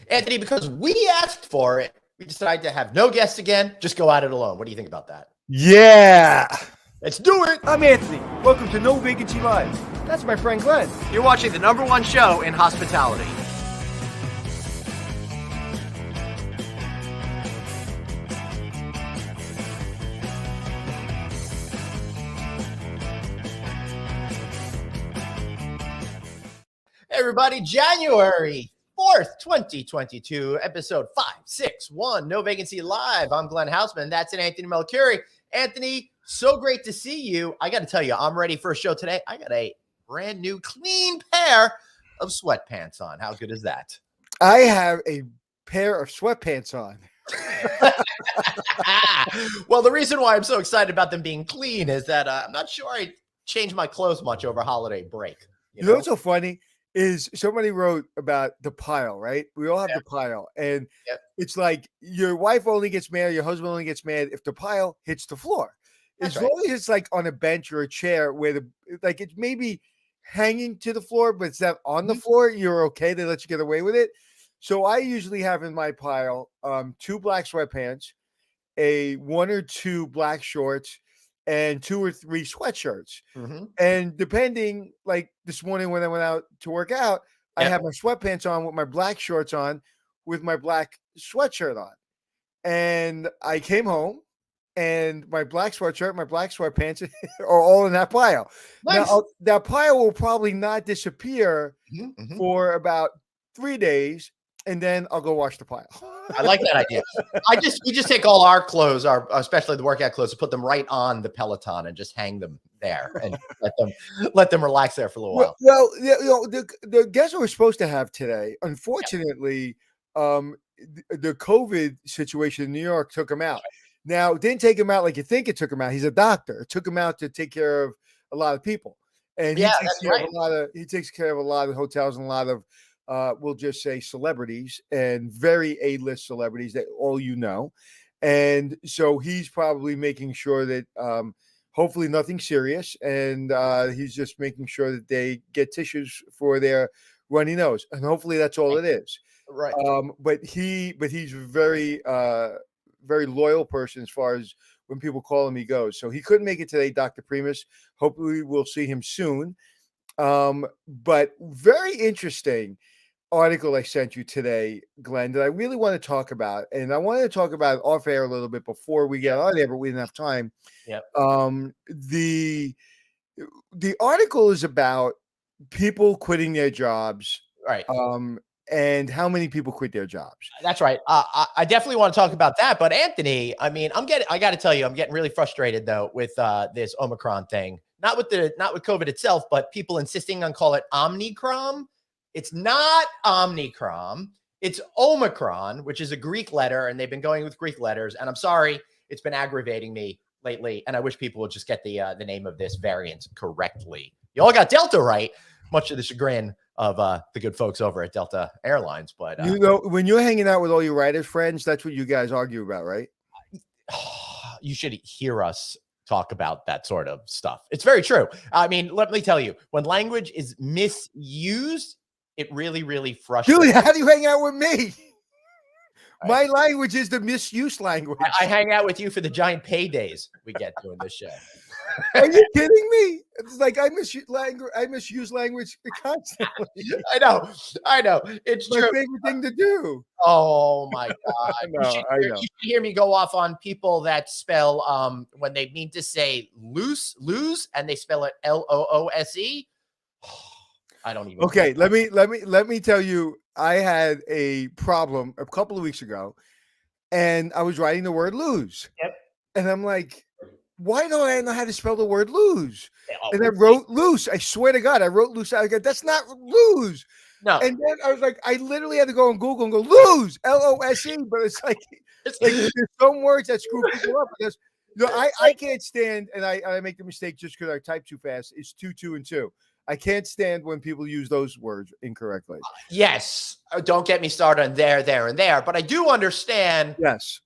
Anthony, because we asked for it, we decided to have no guests again, just go at it alone. What do you think about that? Yeah. Let's do it. I'm Anthony. Welcome to No Vacancy Live. That's my friend Glenn. You're watching the #1 show in hospitality. Hey everybody, January 4th, 2022, episode 561, No Vacancy Live. I'm Glenn Hausman. That's an Anthony Melchiori. Anthony, so great to see you. I got to tell you, I'm ready for a show today. I got a brand new clean pair of sweatpants on. How good is that? I have a pair of sweatpants on. Well, the reason why I'm so excited about them being clean is that I'm not sure I changed my clothes much over holiday break. You know what's so funny is somebody wrote about the pile, right? We all have the pile. And it's like your wife only gets mad, your husband only gets mad if the pile hits the floor. As long as it's like on a bench or a chair where it's maybe hanging to the floor, but it's not on the floor, you're okay. They let you get away with it. So I usually have in my pile 2 black sweatpants, one or 2 black shorts, and 2 or 3 sweatshirts. And depending, like this morning when I went out to work out, I had my sweatpants on with my black shorts on with my black sweatshirt on. And I came home and my black sweatshirt, my black sweatpants are all in that pile. Nice. Now, that pile will probably not disappear for about 3 days, and then I'll go wash the pile. I like that idea. We just take all our clothes, especially the workout clothes, and put them right on the Peloton and just hang them there and let them relax there for a little while. Well, the guests we were supposed to have today, unfortunately, the COVID situation in New York took him out. Now, it didn't take him out like you think it took him out. He's a doctor. It took him out to take care of a lot of people, and he takes care of a lot of hotels and a lot of we'll just say celebrities and very A-list celebrities that all you know. And so he's probably making sure that hopefully nothing serious. And he's just making sure that they get tissues for their runny nose. And hopefully that's all it is. Right. But he's a very, very loyal person as far as when people call him, he goes. So he couldn't make it today, Dr. Primus. Hopefully we'll see him soon. But very interesting article I sent you today, Glenn, that I really want to talk about. And I wanted to talk about it off air a little bit before we get on there, but we didn't have time. The article is about people quitting their jobs. Right. And how many people quit their jobs. That's right. I definitely want to talk about that. But Anthony, I mean, I got to tell you, I'm getting really frustrated though with this Omicron thing. Not with COVID itself, but people insisting on call it Omicron. It's not Omicron. It's Omicron, which is a Greek letter, and they've been going with Greek letters. And I'm sorry, it's been aggravating me lately. And I wish people would just get the name of this variant correctly. You all got Delta right, much to the chagrin of the good folks over at Delta Airlines. But when you're hanging out with all your writers friends, that's what you guys argue about, right? You should hear us talk about that sort of stuff. It's very true. I mean, let me tell you, when language is misused, it really, really frustrates. Dude, how do you hang out with me? My language is the misuse language. I hang out with you for the giant paydays we get doing this show. Are you kidding me? It's like I misuse language constantly. I know. It's my true. favorite thing to do. Oh my God. I know. You should hear me go off on people that spell when they mean to say lose, and they spell it LOOSE. I don't even. Okay, let me tell you, I had a problem a couple of weeks ago, and I was writing the word lose. Yep. And I'm like, why don't I know how to spell the word lose? And I wrote loose. I swear to God, I wrote loose. I go, that's not lose. No. And then I was like, I literally had to go on Google and go lose, LOSE. But it's like there's some words that screw people up. Because I can't stand, and I make the mistake just because I type too fast. It's 2, 2, and 2. I can't stand when people use those words incorrectly. Yes. Don't get me started on there, and there. But I do understand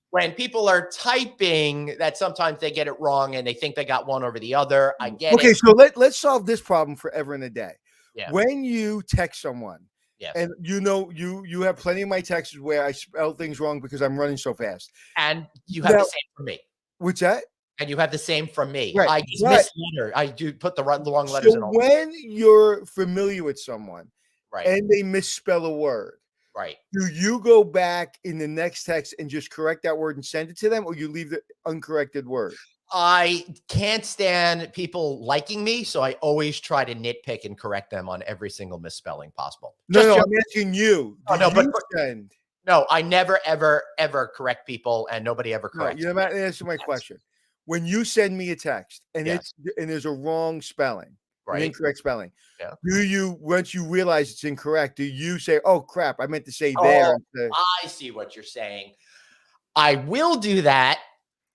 when people are typing that sometimes they get it wrong and they think they got one over the other. I get it. Okay, so let's solve this problem forever and a day. Yeah. When you text someone Yes. And you have plenty of my texts where I spell things wrong because I'm running so fast. And you have the Now, same from me. what's that? And you have the same from me. Right, I but dismiss letter. I do put the wrong letters so in all. when you're familiar with someone Right. and they misspell a word, Right. do you go back in the next text and just correct that word and send it to them, or you leave the uncorrected word? I can't stand people liking me, so I always try to nitpick and correct them on every single misspelling possible. No, Just no, joke. I'm asking you. Oh, Do no, you send? no, I never, ever, ever correct people, and nobody ever Right, corrects you're me. not answering my question. When you send me a text and Yes. there's a wrong spelling, an Right. incorrect spelling, Yeah. do you once you realize it's incorrect, do you say, "Oh crap, I meant to say there"? Oh, I see what you're saying. I will do that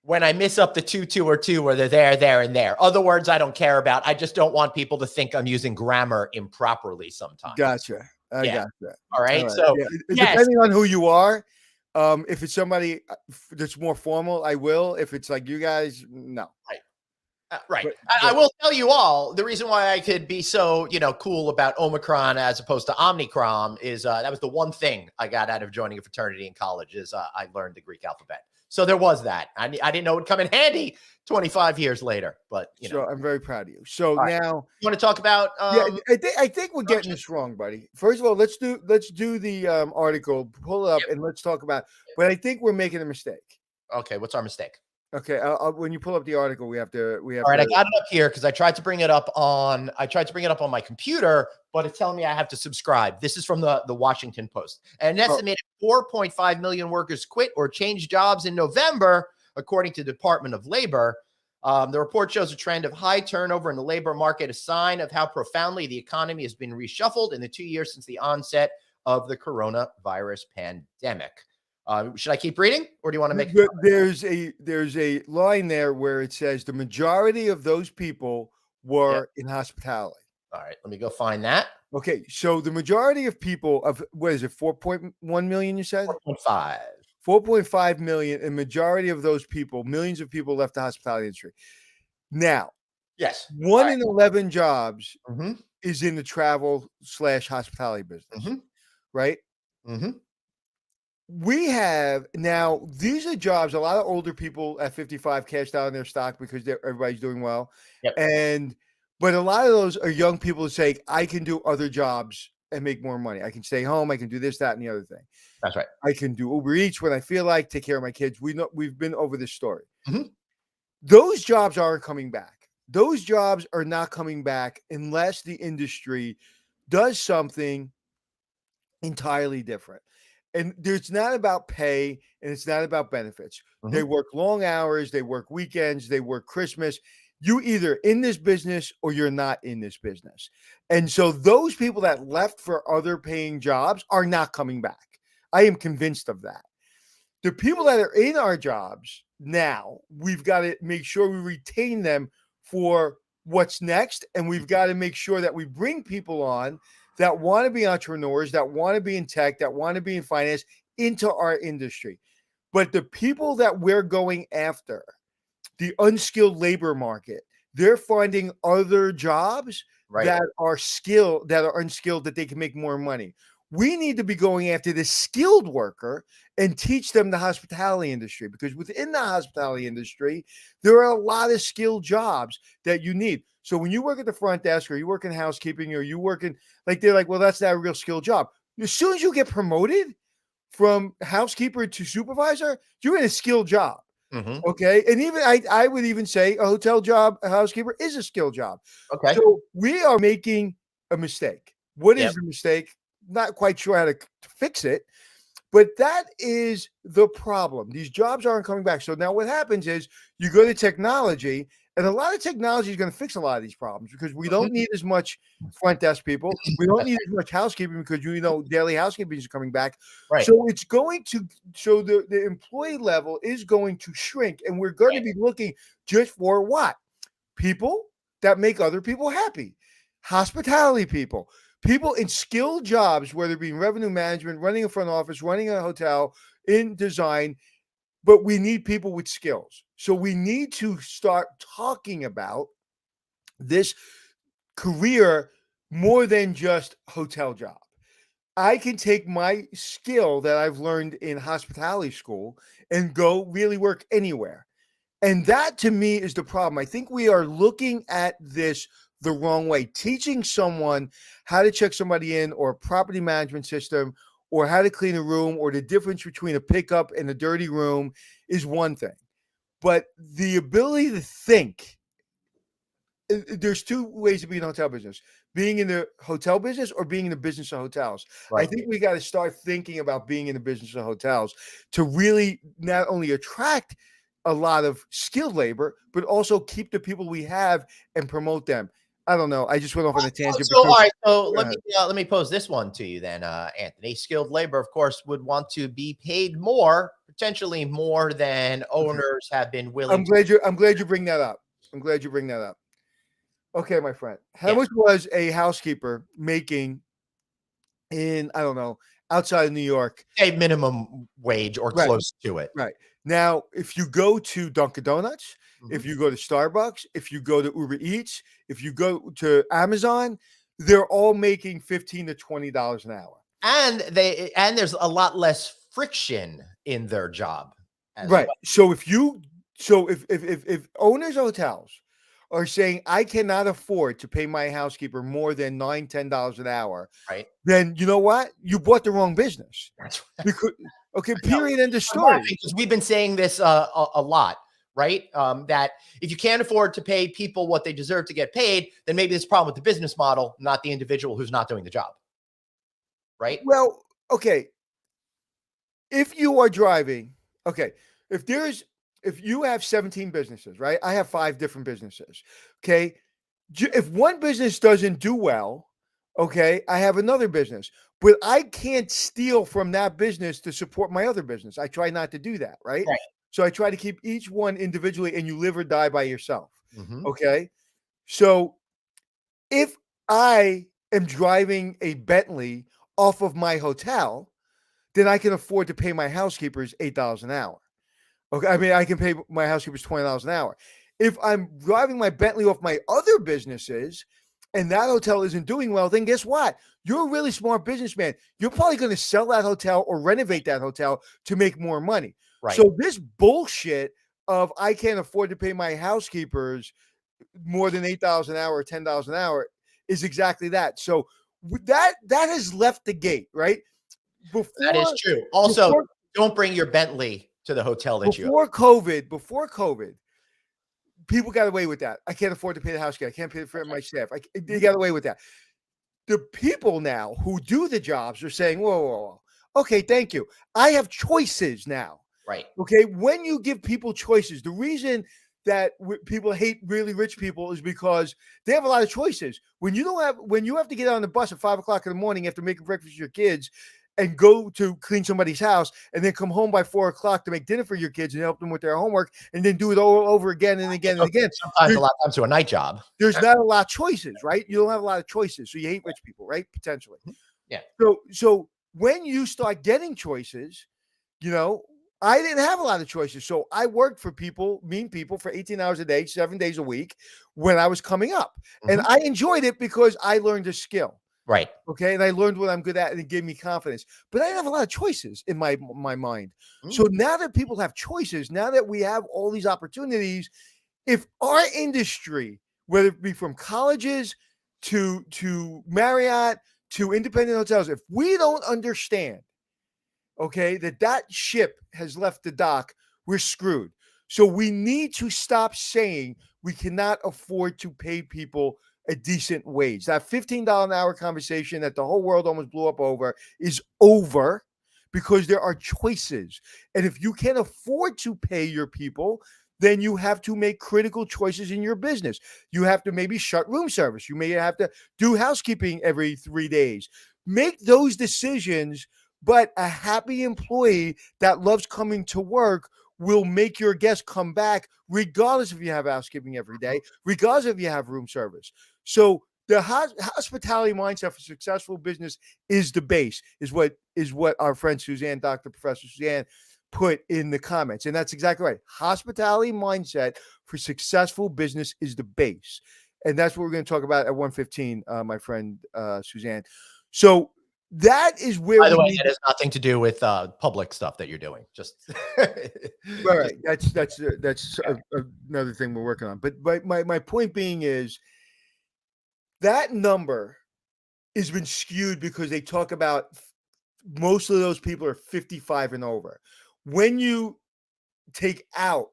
when I miss up the 2 or 2 where they're there, and there. Other words I don't care about. I just don't want people to think I'm using grammar improperly sometimes. Gotcha. I Yeah. gotcha. All All right. right. So, Yeah, yes. depending on who you are, if it's somebody that's more formal, I will. If it's like you guys, no. Right. Right. But I will tell you all the reason why I could be so, cool about Omicron as opposed to Omnicron is that was the one thing I got out of joining a fraternity in college is I learned the Greek alphabet. So there was that. I didn't know it would come in handy 25 years later, but so I'm very proud of you. So All right. now, You want to talk about yeah, I think we're getting this wrong, buddy. First of all, let's do the article, pull it up, Yep. and let's talk about. But I think we're making a mistake. Okay, what's our mistake? Okay, when you pull up the article, we have to. All right, I got it up here because I tried to bring it up on my computer, but it's telling me I have to subscribe. This is from the Washington Post. An estimated 4.5 million workers quit or changed jobs in November, according to the Department of Labor. The report shows a trend of high turnover in the labor market, a sign of how profoundly the economy has been reshuffled in the 2 years since the onset of the coronavirus pandemic. Should I keep reading, or do you want to make? There's a line there where it says the majority of ththose people were in hospitality. All right, let me go find that. Okay, so the majority of people of what is it, 4.1 million? You said 4.5. 4.5 million, and majority of those people, millions of people, left the hospitality industry. Now, Yes, 1 in 11 jobs Mm-hmm. is in the travel/hospitality business, Mm-hmm. right? Mm-hmm. We have now, these are jobs, a lot of older people at 55 cashed out on their stock because everybody's doing well. Yep. But a lot of those are young people who say, I can do other jobs and make more money. I can stay home. I can do this, that, and the other thing. That's right. I can do Uber Eats when I feel like, take care of my kids. We've been over this story. Mhm. Those jobs aren't coming back. Those jobs are not coming back unless the industry does something entirely different. And it's not about pay and it's not about benefits. They Mhm. work long hours, they work weekends, they work Christmas. You either in this business or you're not in this business. And so those people that left for other paying jobs are not coming back. I am convinced of that. The people that are in our jobs now, we've got to make sure we retain them for what's next. And we've got to make sure that we bring people on that want to be entrepreneurs, that want to be in tech, that want to be in finance into our industry. But the people that we're going after, the unskilled labor market, they're finding other jobs Right. that are skilled, that are unskilled, that they can make more money. We need to be going after the skilled worker and teach them the hospitality industry, because within the hospitality industry, there are a lot of skilled jobs that you need. So when you work at the front desk or you work in housekeeping or you work in, like, they're like, well, that's not a real skilled job. As soon as you get promoted from housekeeper to supervisor, you're in a skilled job. Mhm. Okay. And even I would even say a hotel job, a housekeeper is a skill job. Okay. So we are making a mistake. What is Yep. the mistake? Not quite sure how to fix it, but that is the problem. These jobs aren't coming back. So now what happens is you go to technology, and a lot of technology is going to fix a lot of these problems because we don't need as much front desk people. We don't That's need as much housekeeping because daily housekeeping is coming back. right. So it's going to the employee level is going to shrink, and we're going to be looking just for what? People that make other people happy. Hospitality people. People in skilled jobs, whether it be in revenue management, running a front office, running a hotel, in design, but we need people with skills. So we need to start talking about this career more than just hotel job. I can take my skill that I've learned in hospitality school and go really work anywhere. And that to me is the problem. I think we are looking at this the wrong way. Teaching someone how to check somebody in, or a property management system, or how to clean a room, or the difference between a pickup and a dirty room is one thing. But the ability to think, there's two ways to be in the hotel business: being in the hotel business or being in the business of hotels. I Right. think we got to start thinking about being in the business of hotels to really not only attract a lot of skilled labor, but also keep the people we have and promote them. I don't know. I just went off on a tangent So, all because right. So let me pose this one to you then, Anthony. Skilled labor, of course, would want to be paid more, potentially more than okay. owners have been willing I'm to. glad you bring that up. I'm glad you bring that up. Okay, my friend. How Yeah, much was a housekeeper making in, I don't know, outside of New York? say minimum wage or Right. close to it. Right. Now, if you go to Dunkin' Donuts, Mhm. if you go to Starbucks, if you go to Uber Eats, if you go to Amazon, they're all making $15 to $20 an hour. And there's a lot less friction in their job as Right. well. So if owners of hotels are saying I cannot afford to pay my housekeeper more than $9, $10 an hour, Right. then you know what? You bought the wrong business. That's right. Because okay, No, period, end of I'm story. laughing because we've been saying this a lot, right? That if you can't afford to pay people what they deserve to get paid, then maybe there's a problem with the business model, not the individual who's not doing the job, right? Well, okay, if you are driving, okay, if there's if you have 17 businesses, right? I have 5 different businesses. Okay. If one business doesn't do well, okay, I have another business, but I can't steal from that business to support my other business. I try not to do that, right? Right. So I try to keep each one individually, and you live or die by yourself. Hmm. Okay. So if I am driving a Bentley off of my hotel, then I can afford to pay my housekeepers $8 an hour. Okay, I mean, I can pay my housekeepers $20 an hour. If I'm driving my Bentley off my other businesses and that hotel isn't doing well, then guess what? You're a really smart businessman. You're probably going to sell that hotel or renovate that hotel to make more money. Right. So this bullshit of I can't afford to pay my housekeepers more than $8 an hour or $10 an hour is exactly that. So that has left the gate, right? That is Before true. Also, before don't bring your Bentley to the hotel that you. before COVID, people got away with that. I can't afford to pay the house guy. I can't pay for my staff. They got away with that. The people now who do the jobs are saying, whoa, whoa, whoa. Okay, thank you. I have choices now. Right. Okay. When you give people choices, the reason that people hate really rich people is because they have a lot of choices. When you have to get on the bus at 5 o'clock in the morning after making breakfast for your kids and go to clean somebody's house and then come home by 4 o'clock to make dinner for your kids and help them with their homework and then do it all over again and again and again. Sometimes a lot of times to a night job. There's not a lot of choices, right? You don't have a lot of choices. So you hate rich people, right? Potentially. Yeah. So when you start getting choices, you know, I didn't have a lot of choices. So I worked for people, mean people, for 18 hours a day, 7 days a week when I was coming up. And Mhm. I enjoyed it because I learned a skill. Right. Okay. And I learned what I'm good at and it gave me confidence. But I didn't have a lot of choices in my mind. Mm. So now that people have choices, now that we have all these opportunities, if our industry, whether it be from colleges to Marriott to independent hotels, if we don't understand, okay, that ship has left the dock, we're screwed. So we need to stop saying we cannot afford to pay people a decent wage. That $15 an hour conversation that the whole world almost blew up over is over because there are choices. And if you can't afford to pay your people, then you have to make critical choices in your business. You have to maybe shut room service. You may have to do housekeeping every 3 days. Make those decisions, but a happy employee that loves coming to work will make your guests come back regardless if you have housekeeping every day, regardless if you have room service. So the hospitality mindset for successful business is the base, is what our friend Suzanne, Dr. Professor Suzanne, put in the comments. And that's exactly right. Hospitality mindset for successful business is the base. And that's what we're going to talk about at 1:15, my friend Suzanne. So That is where By the we way, need. that has nothing to do with public stuff that you're doing. Just, just Right. That's another thing we're working on. But my point being is that number has been skewed because they talk about most of those people are 55 and over. When you take out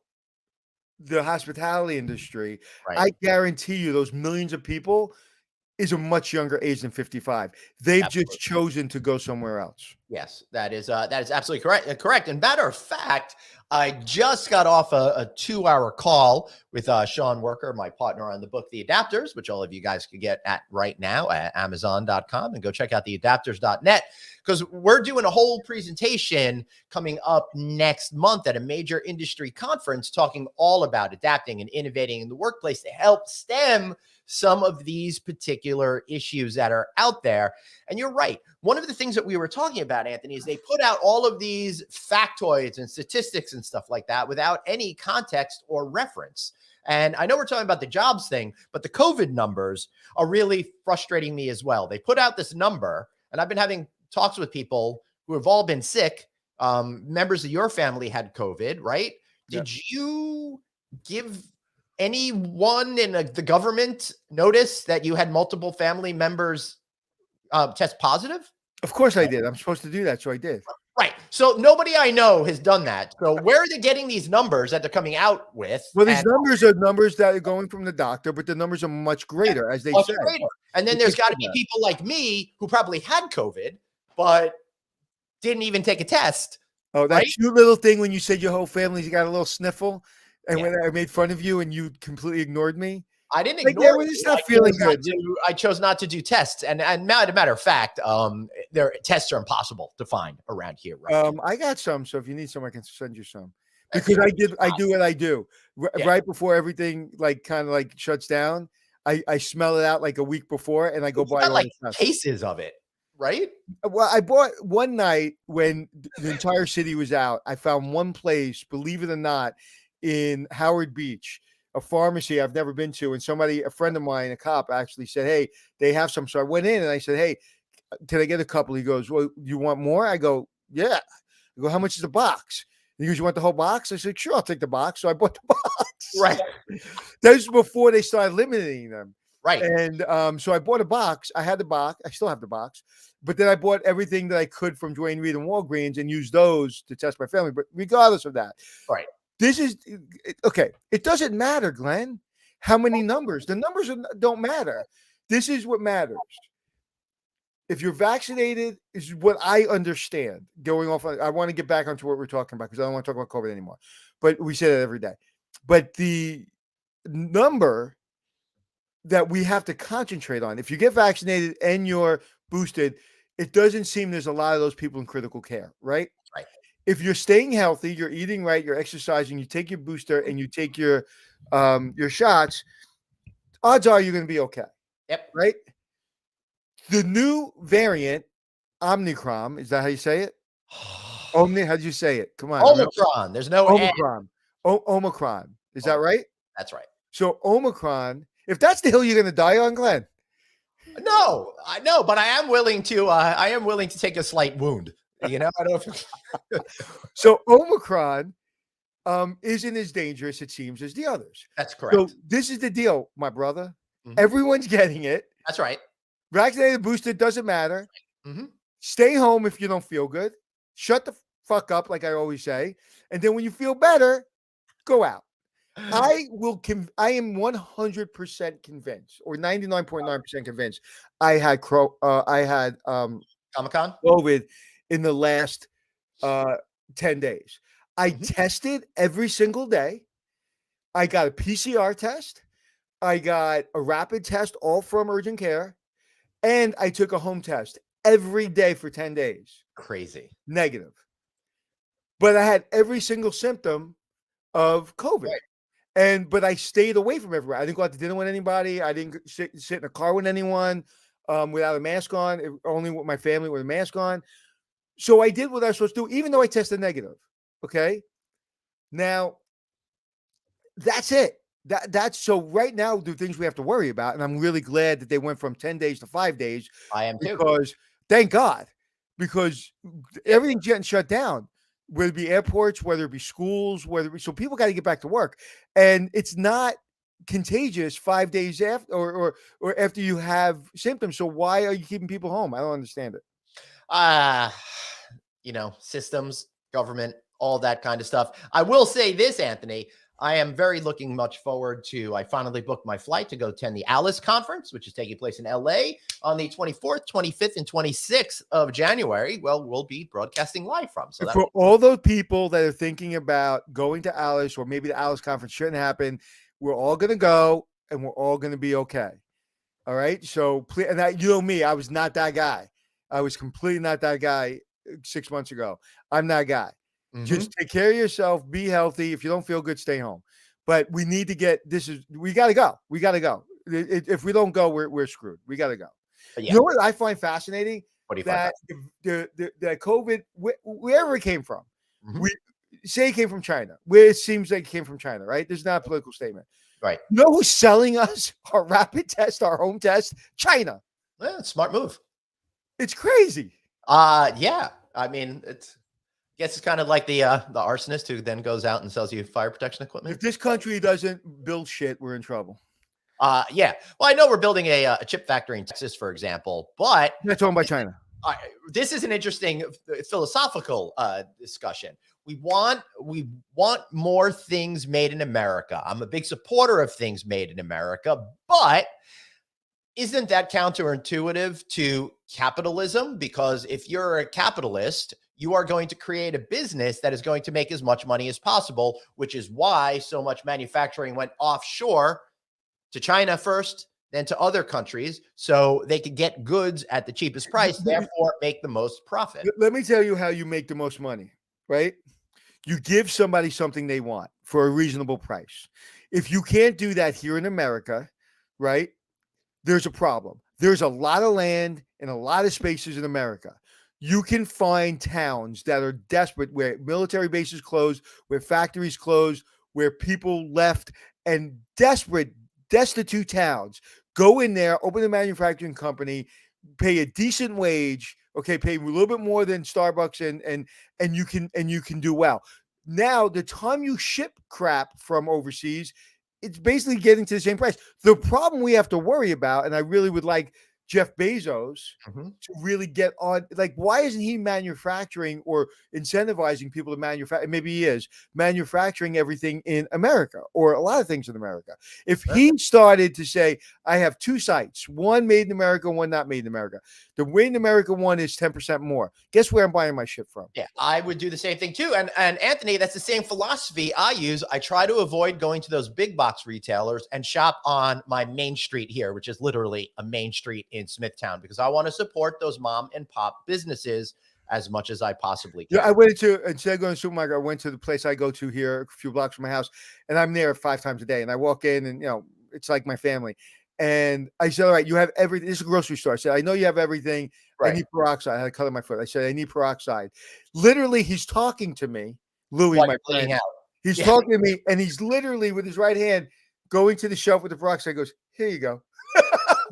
the hospitality industry, right. I guarantee you those millions of people is a much younger age than 55. They've just Absolutely. chosen to go somewhere else. Yes, that is absolutely correct. Correct. And matter of fact, I just got off a 2-hour call with Sean Worker, my partner on the book, The Adapters, which all of you guys can get at right now at Amazon.com, and go check out theadapters.net, because we're doing a whole presentation coming up next month at a major industry conference talking all about adapting and innovating in the workplace to help stem some of these particular issues that are out there. And you're right. One of the things that we were talking about, Anthony, is they put out all of these factoids and statistics and stuff like that without any context or reference. And I know we're talking about the jobs thing, but the COVID numbers are really frustrating me as well. They put out this number, and I've been having talks with people who have all been sick. Members of your family had COVID, right? Yep. Did you give anyone in the government notice that you had multiple family members test positive? Of course I did. I'm supposed to do that, so I did. Right. So nobody I know has done that. So where are they getting these numbers that they're coming out with? Well, these numbers are numbers that are going from the doctor, but the numbers are much greater, as they say. And then there's got to be people like me who probably had COVID, but didn't even take a test. Oh, that cute little thing when you said your whole family's got a little sniffle, and when I made fun of you and you completely ignored me. I didn't ignore it. It's not feeling good. I chose not to do tests, and matter of fact, their tests are impossible to find around here. Right. I got some, so if you need some, I can send you some. Because I do what I do right before everything kind of shuts down. I smell it out like a week before, and I go buy like cases of it. Right. Well, I bought one night when the entire city was out. I found one place, believe it or not, in Howard Beach, a pharmacy I've never been to. And a friend of mine, a cop, actually said, "Hey, they have some." So I went in and I said, "Hey, can I get a couple?" He goes, "Well, you want more?" I go, "Yeah." I go, "How much is the box?" And he goes, "You want the whole box?" I said, "Sure, I'll take the box." So I bought the box. Right. That was before they started limiting them. Right. And so I bought a box. I had the box. I still have the box. But then I bought everything that I could from Dwayne Reed and Walgreens and used those to test my family. But regardless of that, right. This is okay. It doesn't matter, Glenn, how many numbers. The numbers don't matter. This is what matters. If you're vaccinated, is what I understand. Going off, I want to get back onto what we're talking about because I don't want to talk about COVID anymore. But we say that every day. But the number that we have to concentrate on, if you get vaccinated and you're boosted, it doesn't seem there's a lot of those people in critical care, right? Right. If you're staying healthy, you're eating right, you're exercising, you take your booster and you take your shots, odds are you're going to be okay. Yep. Right? The new variant, Omicron, is that how you say it? How did you say it? Come on. Omicron. There's no Omicron. Omicron. Is that right? That's right. So Omicron, if that's the hill you're going to die on, Glenn. No, I know, but I am willing to take a slight wound. You know, I don't. So Omicron isn't as dangerous, it seems, as the others. That's correct. So this is the deal, my brother. Mm-hmm. Everyone's getting it. That's right. Vaccinated, boosted, doesn't matter. Mm-hmm. Stay home if you don't feel good. Shut the fuck up, like I always say. And then when you feel better, go out. I am 100% convinced, or 99.9% convinced, I had Comic-Con COVID in the last 10 days. I tested every single day. I got a PCR test. I got a rapid test, all from urgent care. And I took a home test every day for 10 days. Crazy. Negative. But I had every single symptom of COVID. Right. But I stayed away from everywhere. I didn't go out to dinner with anybody. I didn't sit in a car with anyone without a mask on, only with my family with a mask on. So I did what I was supposed to do, even though I tested negative. Okay. Now, that's it. That's so right now, the things we have to worry about. And I'm really glad that they went from 10 days to 5 days. I am too. Because Thank God, because everything's getting shut down, whether it be airports, whether it be schools, so people got to get back to work, and it's not contagious 5 days after or after you have symptoms. So why are you keeping people home? I don't understand it. Systems, government, all that kind of stuff. I will say this, Anthony. I am very looking much forward to. I finally booked my flight to go attend the Alice conference, which is taking place in LA on the 24th, 25th, and 26th of January. Well, we'll be broadcasting live from. So for all those people that are thinking about going to Alice, or maybe the Alice conference shouldn't happen, we're all going to go and we're all going to be okay. All right. So please, and you know me, I was not that guy. I was completely not that guy 6 months ago. I'm that guy. Just take care of yourself, be healthy. If you don't feel good, stay home. But we need to we got to go. We got to go. If we don't go, we're screwed. We got to go. Yeah. You know what I find fascinating? What do you find that COVID, wherever it came from, we say it came from China, where it seems like it came from China, right? There's not a political statement. Right. You know who's selling us our rapid test, our home test? China. Yeah, smart move. It's crazy. Yeah. I mean, I guess it's kind of like the arsonist who then goes out and sells you fire protection equipment. If this country doesn't build shit, we're in trouble. Yeah. Well, I know we're building a chip factory in Texas, for example, but I'm not talking about China. This is an interesting philosophical discussion. We want more things made in America. I'm a big supporter of things made in America, but isn't that counterintuitive to capitalism? Because if you're a capitalist, you are going to create a business that is going to make as much money as possible, which is why so much manufacturing went offshore to China first, then to other countries, so they could get goods at the cheapest price, therefore make the most profit. Let me tell you how you make the most money, right? You give somebody something they want for a reasonable price. If you can't do that here in America, right, there's a problem. There's a lot of land and a lot of spaces in America. You can find towns that are desperate, where military bases closed, where factories closed, where people left, and destitute towns. Go in there, open a manufacturing company, pay a decent wage, okay, pay a little bit more than Starbucks, and you can do well. Now, the time you ship crap from overseas, it's basically getting to the same price. The problem we have to worry about, and I really would like Jeff Bezos to really get on, like, why isn't he manufacturing or incentivizing people to manufacture? Maybe he is manufacturing everything in America, or a lot of things in America. If he started to say, I have two sites, one made in America, one not made in America. The made in America one is 10% more. Guess where I'm buying my shit from? Yeah, I would do the same thing too. And Anthony, that's the same philosophy I use. I try to avoid going to those big box retailers and shop on my main street here, which is literally a main street in Smithtown, because I want to support those mom and pop businesses as much as I possibly can. Yeah, I went to, instead of going to the supermarket, I went to the place I go to here a few blocks from my house, and I'm there 5 times a day. And I walk in, and it's like my family. And I said, all right, you have everything. This is a grocery store. I said, I know you have everything. Right. I need peroxide. I had a cut on my foot. I said, I need peroxide. Literally, he's talking to me, Louis, my friend. He's talking to me, and he's literally with his right hand going to the shelf with the peroxide. He goes, here you go.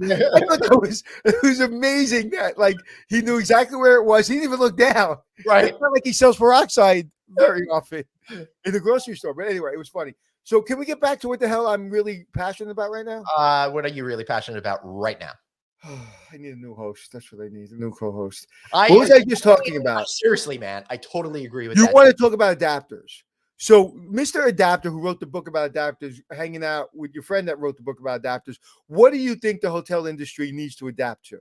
I thought it was amazing that, like, he knew exactly where it was. He didn't even look down. Right. It's not like he sells peroxide very often in the grocery store. But anyway, it was funny. So can we get back to what the hell I'm really passionate about right now? What are you really passionate about right now? I need a new host. That's what I need, a new co-host. What was I just talking about? Seriously, man, I totally agree with that. You want to talk about adapters. So Mr. Adapter, who wrote the book about adapters, hanging out with your friend that wrote the book about adapters, what do you think the hotel industry needs to adapt to?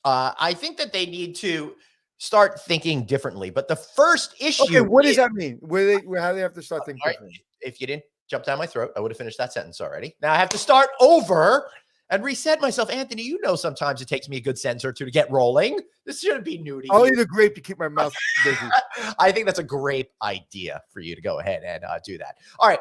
I think that they need to start thinking differently. But the first issue— Okay, what does that mean? How do they have to start thinking differently? If you didn't jump down my throat, I would have finished that sentence already. Now I have to start over and reset myself. Anthony, sometimes it takes me a good sentence or two to get rolling. This shouldn't be new to you. I'll eat a grape to keep my mouth busy. I think that's a great idea for you to go ahead and do that. All right.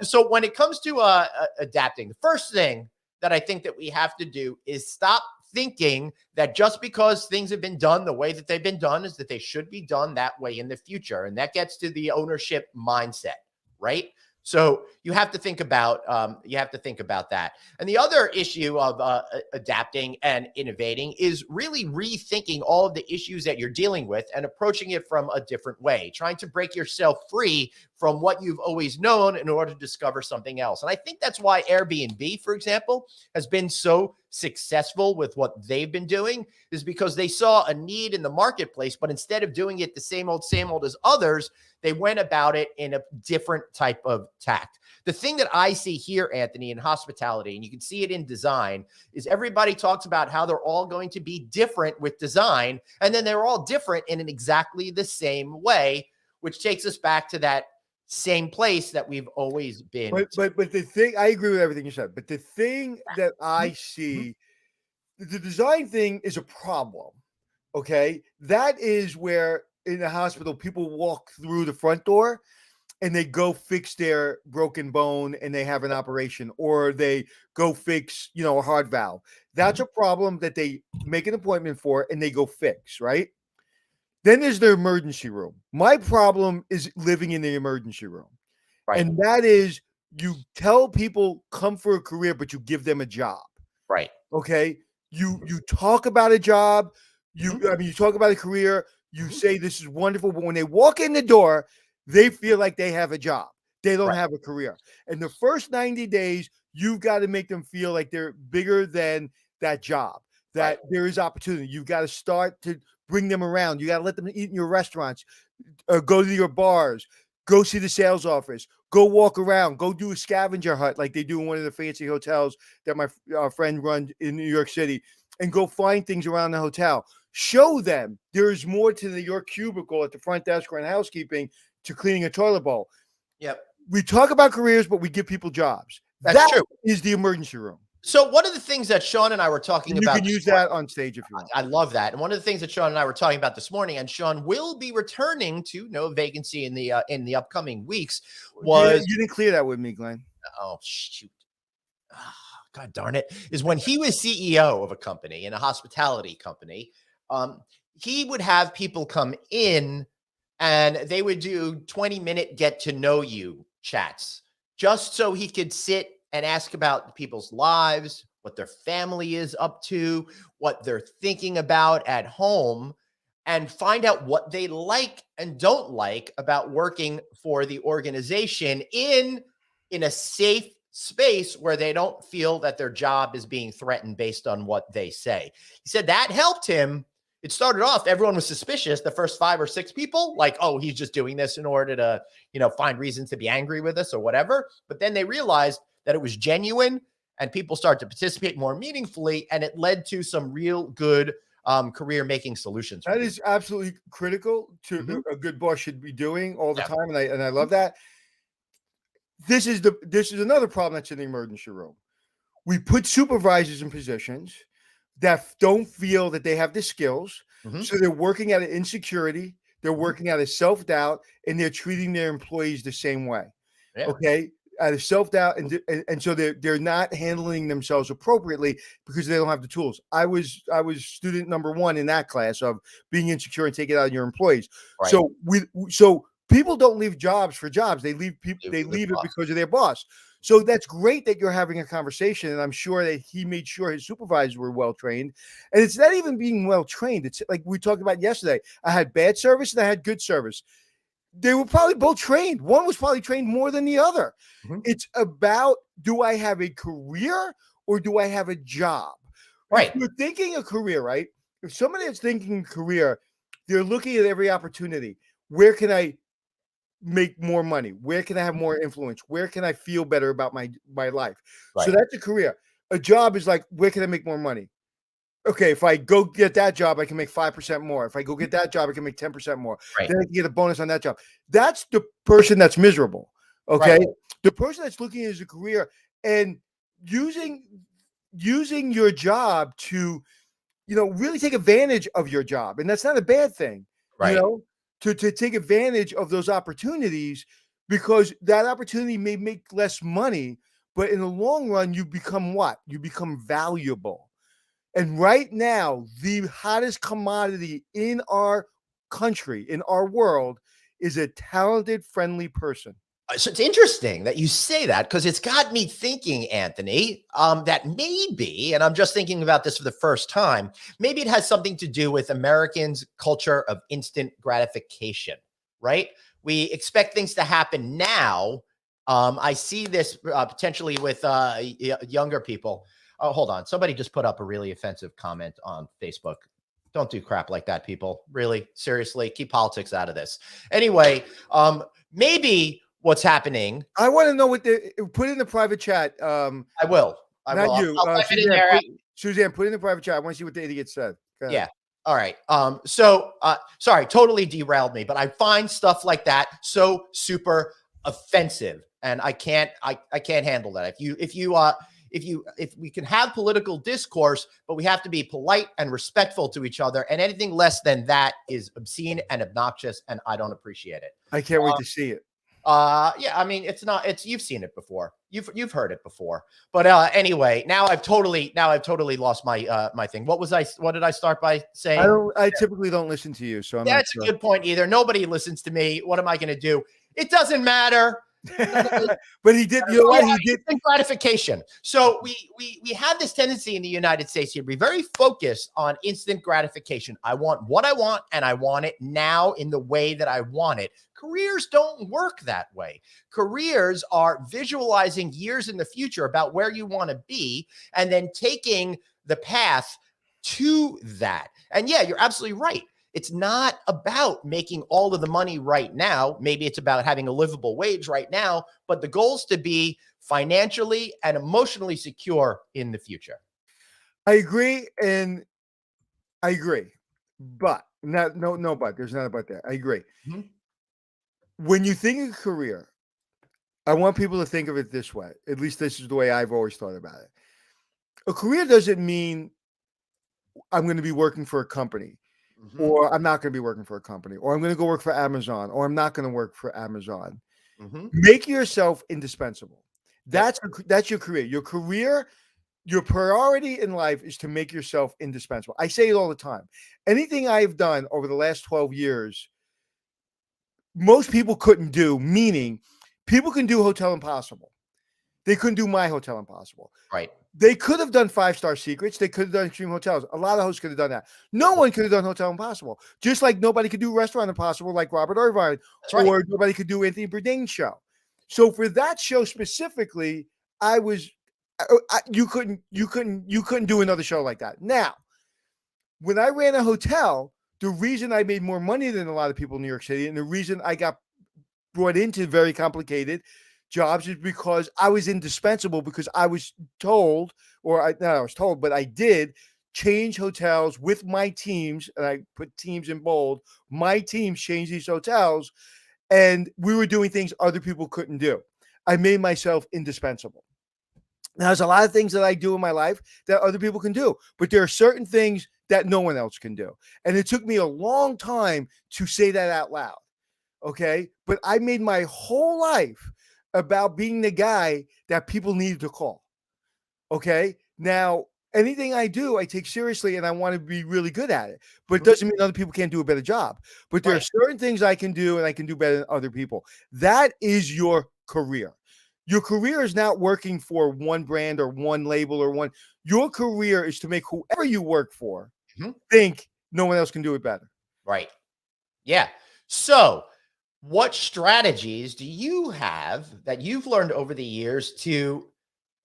So when it comes to adapting, the first thing that I think that we have to do is stop thinking that just because things have been done the way that they've been done is that they should be done that way in the future. And that gets to the ownership mindset, right? So you have to think about that. And the other issue of adapting and innovating is really rethinking all of the issues that you're dealing with and approaching it from a different way, trying to break yourself free from what you've always known in order to discover something else. And I think that's why Airbnb, for example, has been so successful with what they've been doing, is because they saw a need in the marketplace, but instead of doing it the same old as others, they went about it in a different type of tact. The thing that I see here, Anthony, in hospitality, and you can see it in design, is everybody talks about how they're all going to be different with design, and then they're all different in exactly the same way, which takes us back to that same place that we've always been. But the thing, I agree with everything you said, but the thing that I see, the design thing is a problem. Okay, that is where in the hospital people walk through the front door and they go fix their broken bone and they have an operation, or they go fix, a heart valve. That's a problem that they make an appointment for and they go fix, right? Then there's the emergency room. My problem is living in the emergency room. Right. And that is, you tell people come for a career, but you give them a job. Right. Okay. You talk about a job. You talk about a career. You say this is wonderful, but when they walk in the door, they feel like they have a job. They don't have a career. And the first 90 days, you've got to make them feel like they're bigger than that job, that there is opportunity. You've got to start to bring them around. You got to let them eat in your restaurants, go to your bars, go see the sales office, go walk around, go do a scavenger hunt like they do in one of the fancy hotels that my friend runs in New York City, and go find things around the hotel. Show them there's more to your cubicle at the front desk or in housekeeping to cleaning a toilet bowl. Yep. We talk about careers, but we give people jobs. That's true. Is the emergency room. So one of the things that Sean and I were talking about, you can use that on stage if you want. I love that. And one of the things that Sean and I were talking about this morning, and Sean will be returning to No Vacancy in the upcoming weeks, was you didn't clear that with me, Glenn. Oh shoot. God darn it, is when he was CEO of a company, in a hospitality company, he would have people come in and they would do 20-minute get to know you chats, just so he could sit and ask about people's lives, what their family is up to, what they're thinking about at home, and find out what they like and don't like about working for the organization in a safe space where they don't feel that their job is being threatened based on what they say. He said that helped him. It started off, everyone was suspicious, the first 5 or 6 people, like, oh, he's just doing this in order to, find reasons to be angry with us or whatever. But then they realized that it was genuine and people started to participate more meaningfully, and it led to some real good career making solutions. That is absolutely critical to a good boss should be doing all the time. And I love that. This is another problem that's in the emergency room. We put supervisors in positions that don't feel that they have the skills. So they're working out of insecurity, they're working out of self-doubt, and they're treating their employees the same way. Yeah. Okay. Out of self-doubt, and so they're not handling themselves appropriately because they don't have the tools. I was student number 1 in that class of being insecure and take it out on your employees. Right. So people don't leave jobs for jobs. They leave people. They leave it because of their boss. So that's great that you're having a conversation, and I'm sure that he made sure his supervisors were well trained. And it's not even being well trained. It's like we talked about yesterday. I had bad service and I had good service. They were probably both trained. One was probably trained more than the other. It's about, do I have a career or do I have a job? Right. If you're thinking a career, right? If somebody is thinking a career, they're looking at every opportunity. Where can I make more money? Where can I have more influence? Where can I feel better about my life? Right. So that's a career. A job is like, where can I make more money? Okay, if I go get that job, I can make 5% more. If I go get that job, I can make 10% more. Right. Then I can get a bonus on that job. That's the person that's miserable. Okay. Right. The person that's looking at as a career and using your job to, really take advantage of your job. And that's not a bad thing. Right. To take advantage of those opportunities, because that opportunity may make less money, but in the long run, you become what? You become valuable. And right now, the hottest commodity in our country, in our world, is a talented, friendly person. So it's interesting that you say that because it's got me thinking, Anthony, that maybe, and I'm just thinking about this for the first time, maybe it has something to do with Americans' culture of instant gratification, right? We expect things to happen now. I see this potentially with younger people. Oh, hold on. Somebody just put up a really offensive comment on Facebook. Don't do crap like that, people. Really, seriously, keep politics out of this. Anyway, maybe what's happening. I want to know what they put in the private chat. I will. I Not will. you, I'll type it in Suzanne. there. Suzanne, put in the private chat. I want to see what the idiot said. Go ahead. Yeah. All right. Sorry, totally derailed me, but I find stuff like that so super offensive, and I can't handle that. If we can have political discourse, but we have to be polite and respectful to each other, and anything less than that is obscene and obnoxious, and I don't appreciate it. I can't wait to see it. Yeah, I mean, you've seen it before. You've heard it before. But anyway, now I've totally lost my my thing. What did I start by saying? I typically don't listen to you, so I'm not That's sure. a good point either. Nobody listens to me. What am I going to do? It doesn't matter. But he did. You know what? He did. Instant gratification. So we have this tendency in the United States here to be very focused on instant gratification. I want what I want, and I want it now in the way that I want it. Careers don't work that way. Careers are visualizing years in the future about where you want to be, and then taking the path to that. And yeah, you're absolutely right. It's not about making all of the money right now. Maybe it's about having a livable wage right now, but the goal is to be financially and emotionally secure in the future. I agree, and I agree, but no, but there's not a but there. I agree. Mm-hmm. When you think of career, I want people to think of it this way. At least this is the way I've always thought about it. A career doesn't mean I'm going to be working for a company. Mm-hmm. Or I'm not going to be working for a company, or I'm going to go work for Amazon, or I'm not going to work for Amazon. Mm-hmm. Make yourself indispensable. That's your career. Your priority in life is to make yourself indispensable. I say it all the time. Anything I've done over the last 12 years, most people couldn't do, meaning people can do Hotel Impossible. They couldn't do my Hotel Impossible. Right. They could have done 5-star secrets. They could have done Extreme Hotels. A lot of hosts could have done that. No one could have done Hotel Impossible. Just like nobody could do Restaurant Impossible like Robert Irvine. That's right. Or nobody could do Anthony Bourdain's show. So for that show specifically, you couldn't do another show like that. Now, when I ran a hotel, the reason I made more money than a lot of people in New York City, and the reason I got brought into very complicated jobs is because I was indispensable, because I was told, but I did change hotels with my teams, and I put teams in bold. My teams changed these hotels, and we were doing things other people couldn't do. I made myself indispensable. Now, there's a lot of things that I do in my life that other people can do, but there are certain things that no one else can do. And it took me a long time to say that out loud. Okay. But I made my whole life about being the guy that people needed to call. Okay. Now, anything I do, I take seriously, and I want to be really good at it. But it doesn't mean other people can't do a better job. But there are certain things I can do, and I can do better than other people. That is your career. Your career is not working for one brand or one label or one. Your career is to make whoever you work for think no one else can do it better. Right. Yeah. So, what strategies do you have that you've learned over the years to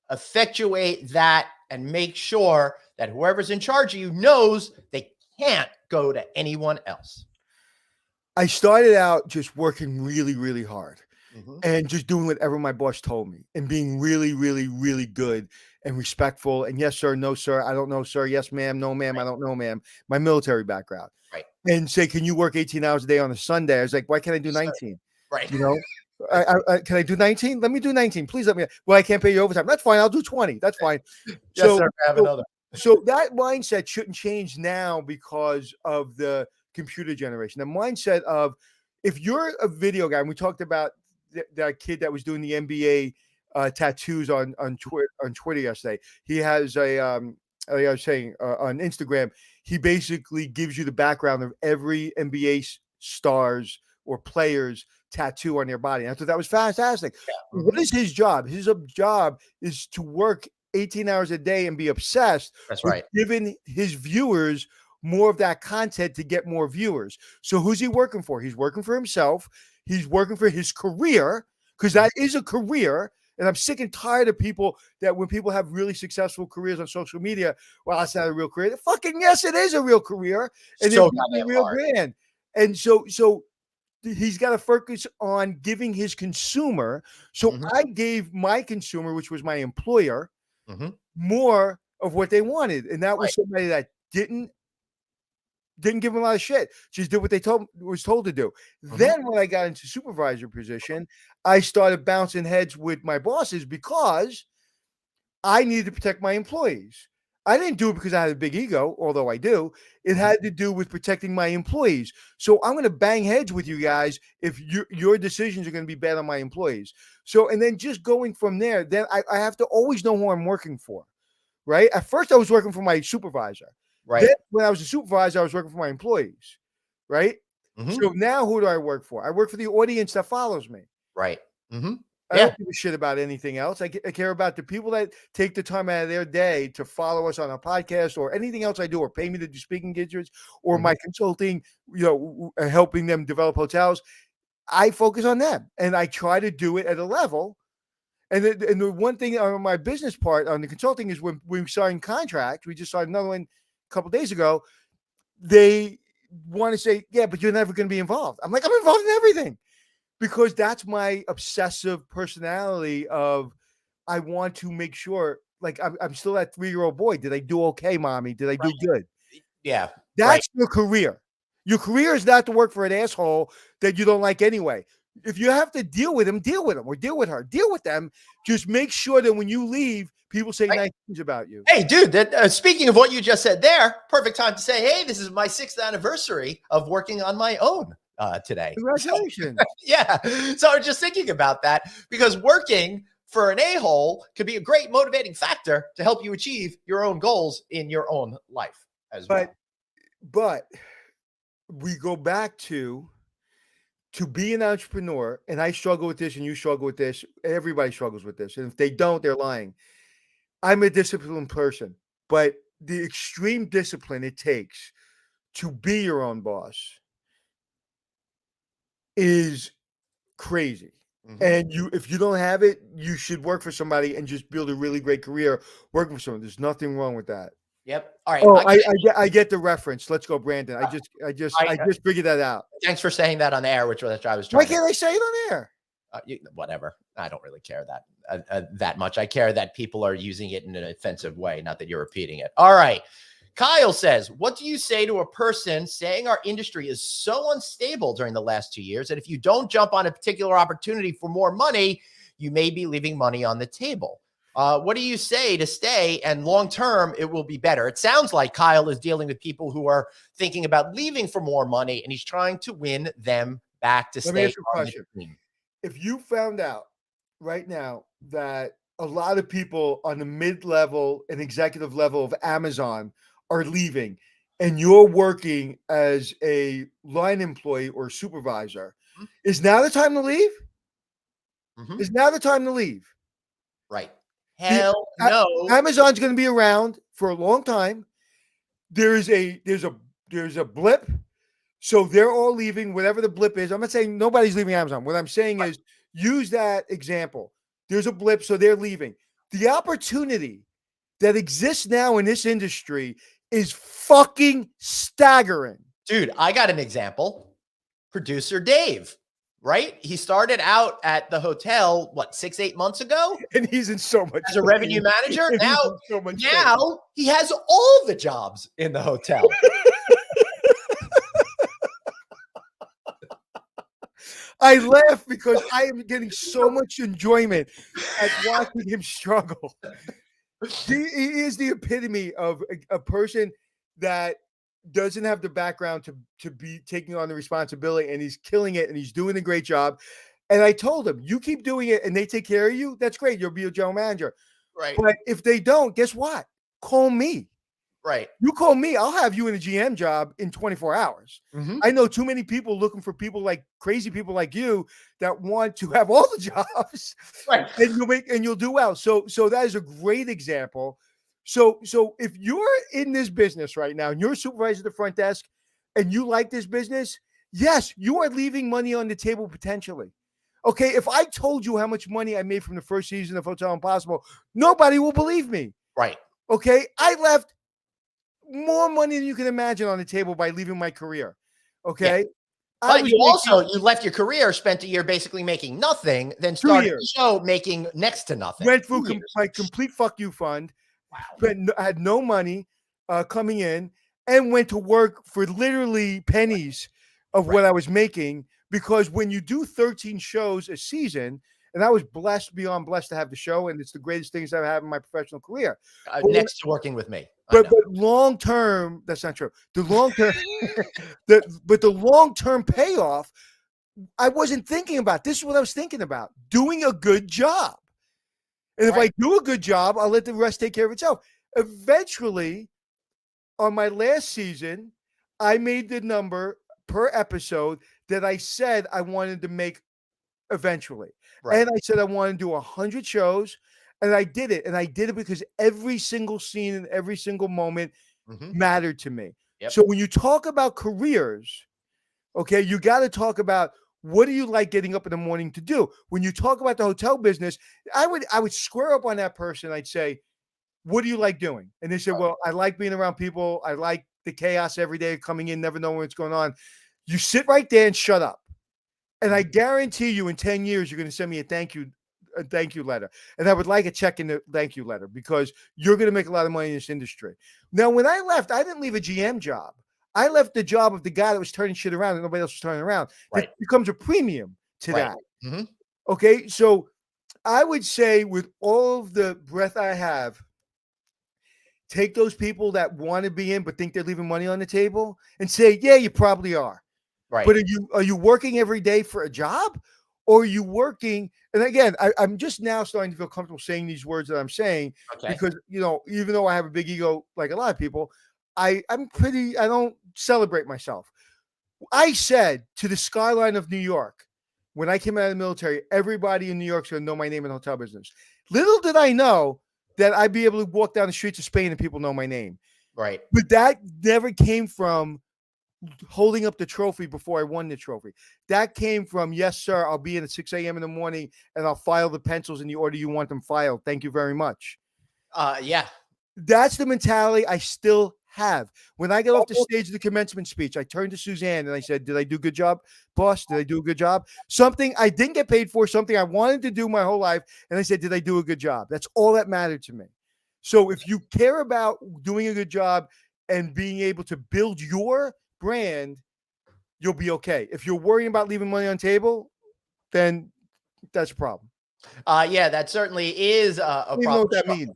effectuate that and make sure that whoever's in charge of you knows they can't go to anyone else? I started out just working really, really hard. And just doing whatever my boss told me, and being really, really, really good and respectful. And yes, sir, no, sir, I don't know, sir. Yes, ma'am, no, ma'am, I don't know, ma'am. My military background. Right. And say, can you work 18 hours a day on a Sunday? I was like, why can't I do 19? Right. You know, can I do 19? Let me do 19. Please let me. Well, I can't pay you overtime. That's fine. I'll do 20. That's fine. Yes, sir, have another. So that mindset shouldn't change now because of the computer generation. The mindset of, if you're a video guy, and we talked about that kid that was doing the NBA tattoos on Twitter yesterday. He has like I was saying on Instagram, he basically gives you the background of every NBA star's or players tattoo on their body. And I thought that was fantastic. Yeah. What is his job? His job is to work 18 hours a day and be obsessed That's with right. giving his viewers more of that content to get more viewers. So who's he working for? He's working for himself. He's working for his career, because that is a career. And I'm sick and tired of people that when people have really successful careers on social media, well, that's not a real career. Fucking yes, it is a real career. And So it's a real brand. And so he's got to focus on giving his consumer. So I gave my consumer, which was my employer, more of what they wanted. And that was somebody that didn't give them a lot of shit. Just did what they was told to do. Then when I got into supervisor position, I started bouncing heads with my bosses because I needed to protect my employees. I didn't do it because I had a big ego, although I do. It had to do with protecting my employees. So I'm going to bang heads with you guys if your decisions are going to be bad on my employees. So, and then just going from there, then I have to always know who I'm working for, right? At first, I was working for my supervisor. Right. Then when I was a supervisor, I was working for my employees, right? So now who do I work for? I work for the audience that follows me. Right. I don't give a shit about anything else. I care about the people that take the time out of their day to follow us on a podcast or anything else I do, or pay me to do speaking engagements or my consulting, helping them develop hotels. I focus on them and I try to do it at a level. And the one thing on my business part on the consulting is when we sign contracts, we just signed another one a couple of days ago. They want to say, yeah, but you're never going to be involved. I'm like, I'm involved in everything. Because that's my obsessive personality of I want to make sure, like I'm still that 3-year-old boy. Did I do okay, mommy? Did I do good? Yeah. That's your career. Your career is not to work for an asshole that you don't like anyway. If you have to deal with him, or deal with her, deal with them. Just make sure that when you leave, people say nice things about you. Hey, dude, speaking of what you just said there, perfect time to say, hey, this is my 6th anniversary of working on my own today. Congratulations. So, yeah. So I was just thinking about that because working for an a-hole could be a great motivating factor to help you achieve your own goals in your own life as well. But we go back to be an entrepreneur, and I struggle with this and you struggle with this. Everybody struggles with this. And if they don't, they're lying. I'm a disciplined person, but the extreme discipline it takes to be your own boss is crazy. And if you don't have it, you should work for somebody and just build a really great career working for someone. There's nothing wrong with that. Yep. All right. Oh, I get the reference. Let's go, Brandon. I just figured that out. Thanks for saying that on the air, which I was trying. Why can't I say it on air? Whatever. I don't really care that much. I care that people are using it in an offensive way, not that you're repeating it. All right. Kyle says, what do you say to a person saying our industry is so unstable during the last 2 years that if you don't jump on a particular opportunity for more money, you may be leaving money on the table? What do you say to stay and long-term it will be better? It sounds like Kyle is dealing with people who are thinking about leaving for more money and he's trying to win them back to stay on the team. If you found out right now that a lot of people on the mid-level and executive level of Amazon are leaving and you're working as a line employee or supervisor, is now the time to leave? Is now the time to leave? Right. Hell no. Amazon's going to be around for a long time. There's a blip. So they're all leaving, whatever the blip is. I'm not saying nobody's leaving Amazon. What I'm saying is use that example. There's a blip, so they're leaving. The opportunity that exists now in this industry is fucking staggering. Dude, I got an example. Producer Dave, right? He started out at the hotel, 6-8 months ago? And he's in so much as a revenue manager. Now he has all the jobs in the hotel. I laugh because I am getting so much enjoyment at watching him struggle. He is the epitome of a person that doesn't have the background to be taking on the responsibility, and he's killing it, and he's doing a great job. And I told him, you keep doing it and they take care of you, that's great. You'll be a general manager. Right. But if they don't, guess what? Call me. Right. You call me, I'll have you in a GM job in 24 hours. Mm-hmm. I know too many people looking for people like crazy people like you that want to have all the jobs, Right. and you'll do well. So that is a great example. So if you're in this business right now and you're a supervisor at the front desk and you like this business, yes, you are leaving money on the table potentially. Okay, if I told you how much money I made from the first season of Hotel Impossible, nobody will believe me. Right. Okay, I left more money than you can imagine on the table by leaving my career. Yeah. Okay. I But was you making also, you left your career, spent a year basically making nothing, then 2 started the years, show making next to nothing. went through 2 years. my complete fuck you fund, Wow. had no money coming in, and went to work for literally pennies of Right. what I was making. Because when you do 13 shows a season, and I was blessed beyond blessed to have the show, and it's the greatest things I've had in my professional career. But Next to working with me. I know. but long term, that's not true. The long term, the long term payoff, I wasn't thinking about. This is what I was thinking about: doing a good job. And if I Right. do a good job, I'll let the rest take care of itself. Eventually, on my last season, I made the number per episode that I said I wanted to make eventually. Right. And I said I wanted to do 100 shows, and I did it. And I did it because every single scene and every single moment Mm-hmm. mattered to me. Yep. So when you talk about careers, okay, you got to talk about what do you like getting up in the morning to do. When you talk about the hotel business, I would square up on that person. I'd say, what do you like doing? And they said, Right. well, I like being around people. I like the chaos every day coming in, never knowing what's going on. You sit right there and shut up. And I guarantee you in 10 years, you're going to send me a thank you letter. And I would like a check in the thank you letter because you're going to make a lot of money in this industry. Now, when I left, I didn't leave a GM job. I left the job of the guy that was turning shit around and nobody else was turning around. Right. It becomes a premium to Right. that. Mm-hmm. Okay. So I would say, with all of the breath I have, take those people that want to be in but think they're leaving money on the table and say, yeah, you probably are. Right. But are you working every day for a job, or are you working? And again, I'm just now starting to feel comfortable saying these words that I'm saying because, even though I have a big ego like a lot of people, I don't celebrate myself. I said to the skyline of New York when I came out of the military, everybody in New York's going to know my name in the hotel business. Little did I know that I'd be able to walk down the streets of Spain and people know my name. Right. But that never came from holding up the trophy before I won the trophy. That came from, yes, sir, I'll be in at 6 a.m. in the morning and I'll file the pencils in the order you want them filed. Thank you very much. Yeah. That's the mentality I still have. When I get off the stage of the commencement speech, I turned to Suzanne and I said, did I do a good job, boss? Did I do a good job? Something I didn't get paid for, something I wanted to do my whole life. And I said, did I do a good job? That's all that mattered to me. So if you care about doing a good job and being able to build your brand, you'll be okay. If you're worrying about leaving money on the table, then that's a problem. Yeah, that certainly is a I don't even know problem. what that means.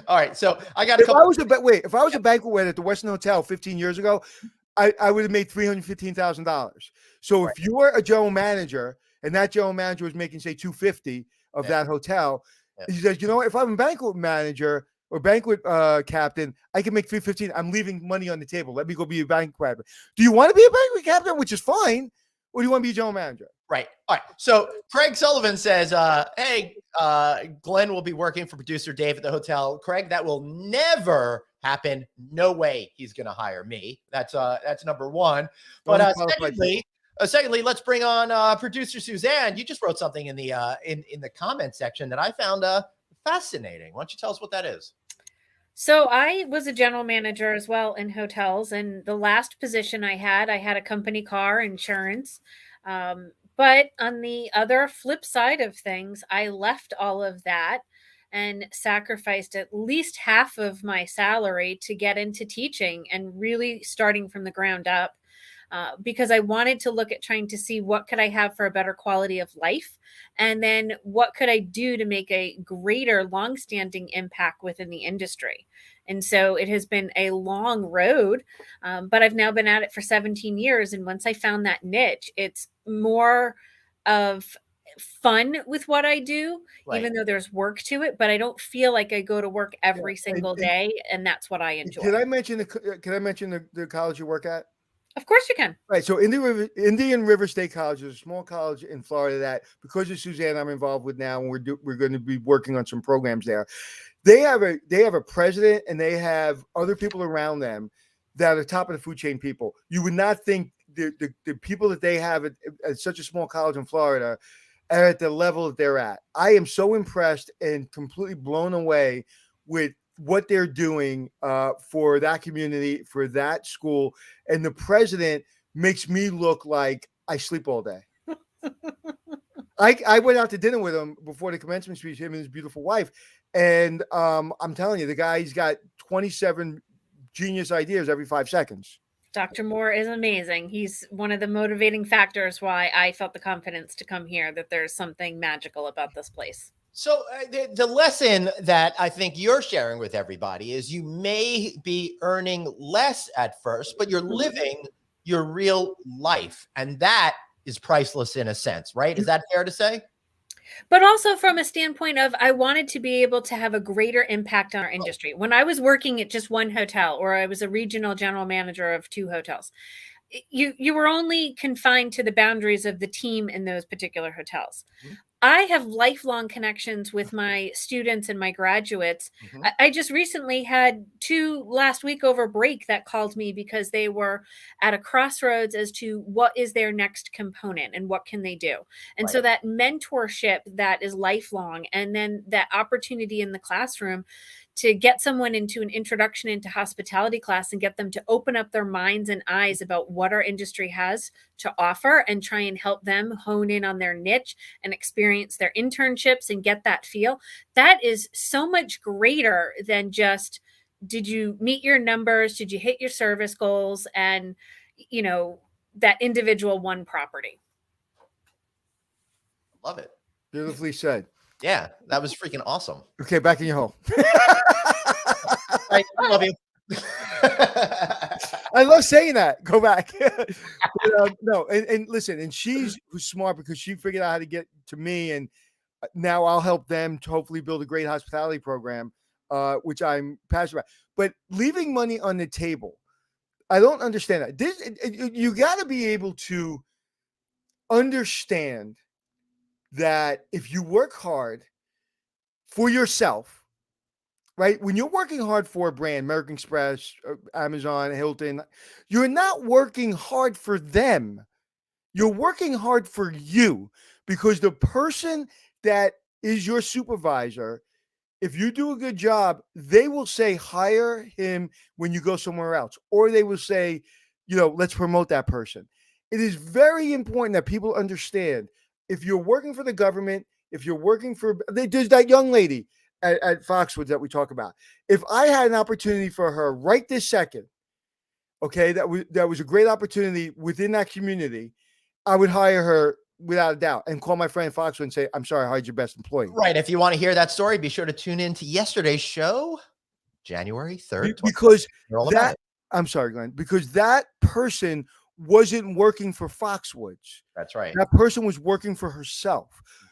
All right. So I got a couple. If I was a banquet waiter at the Westin Hotel 15 years ago, I would have made $315,000. So if you were a general manager and that general manager was making, say, $250 of that hotel, he says, you know what? If I'm a banquet manager or banquet captain, I can make $315. I'm leaving money on the table. Let me go be a banquet captain. Do you want to be a banquet captain, which is fine, or do you want to be a general manager? Right. All right. So Craig Sullivan says, hey, Glenn will be working for producer Dave at the hotel. Craig, that will never happen. No way he's going to hire me. That's number one. But secondly, let's bring on producer Suzanne. You just wrote something in the in the comment section that I found fascinating. Why don't you tell us what that is? So I was a general manager as well in hotels, and the last position I had a company car, insurance. But on the other flip side of things, I left all of that and sacrificed at least half of my salary to get into teaching and really starting from the ground up. Because I wanted to look at trying to see what could I have for a better quality of life, and then what could I do to make a greater longstanding impact within the industry. And so it has been a long road, but I've now been at it for 17 years. And once I found that niche, it's more of fun with what I do, Right. even though there's work to it, but I don't feel like I go to work every single day, and that's what I enjoy. Can I mention the college you work at? Of course you can. Right. So Indian River State College is a small college in Florida that, because of Suzanne, I'm involved with now, and we're going to be working on some programs there. They have a president, and they have other people around them that are top of the food chain people. You would not think the people that they have at such a small college in Florida are at the level that they're at. I am so impressed and completely blown away with what they're doing for that community, for that school. And the president makes me look like I sleep all day. I went out to dinner with him before the commencement speech, him and his beautiful wife. And I'm telling you, the guy's got 27 genius ideas every 5 seconds. Dr. Moore is amazing. He's one of the motivating factors why I felt the confidence to come here, that there's something magical about this place. So the lesson that I think you're sharing with everybody is you may be earning less at first, but you're living your real life. And that is priceless in a sense, right? Is that fair to say? But also from a standpoint of, I wanted to be able to have a greater impact on our industry. When I was working at just one hotel, or I was a regional general manager of 2 hotels, you were only confined to the boundaries of the team in those particular hotels. Mm-hmm. I have lifelong connections with my students and my graduates. Mm-hmm. I just recently had 2 last week over break that called me because they were at a crossroads as to what is their next component and what can they do. And right. So that mentorship that is lifelong, and then that opportunity in the classroom to get someone into an introduction into hospitality class and get them to open up their minds and eyes about what our industry has to offer, and try and help them hone in on their niche and experience their internships and get that feel. That is so much greater than just, did you meet your numbers? Did you hit your service goals? And, you know, that individual one property. Love it. Beautifully said. Yeah, that was freaking awesome. Okay, back in your home. I love you. I love saying that. Go back. But, no, and listen, and she's smart because she figured out how to get to me, and now I'll help them to hopefully build a great hospitality program, which I'm passionate about. But leaving money on the table, I don't understand that. You got to be able to understand that if you work hard for yourself, right? When you're working hard for a brand, American Express, Amazon, Hilton, you're not working hard for them. You're working hard for you, because the person that is your supervisor, if you do a good job, they will say, hire him when you go somewhere else. Or they will say, let's promote that person. It is very important that people understand, if you're working for the government, if you're working for, there's that young lady at Foxwoods that we talk about. If I had an opportunity for her right this second, okay, that was a great opportunity within that community, I would hire her without a doubt, and call my friend Foxwood and say, I'm sorry, I hired your best employee. Right. If you want to hear that story, be sure to tune in to yesterday's show, January 3rd. Because I'm sorry, Glenn, because that person wasn't working for Foxwoods. That's right. That person was working for herself.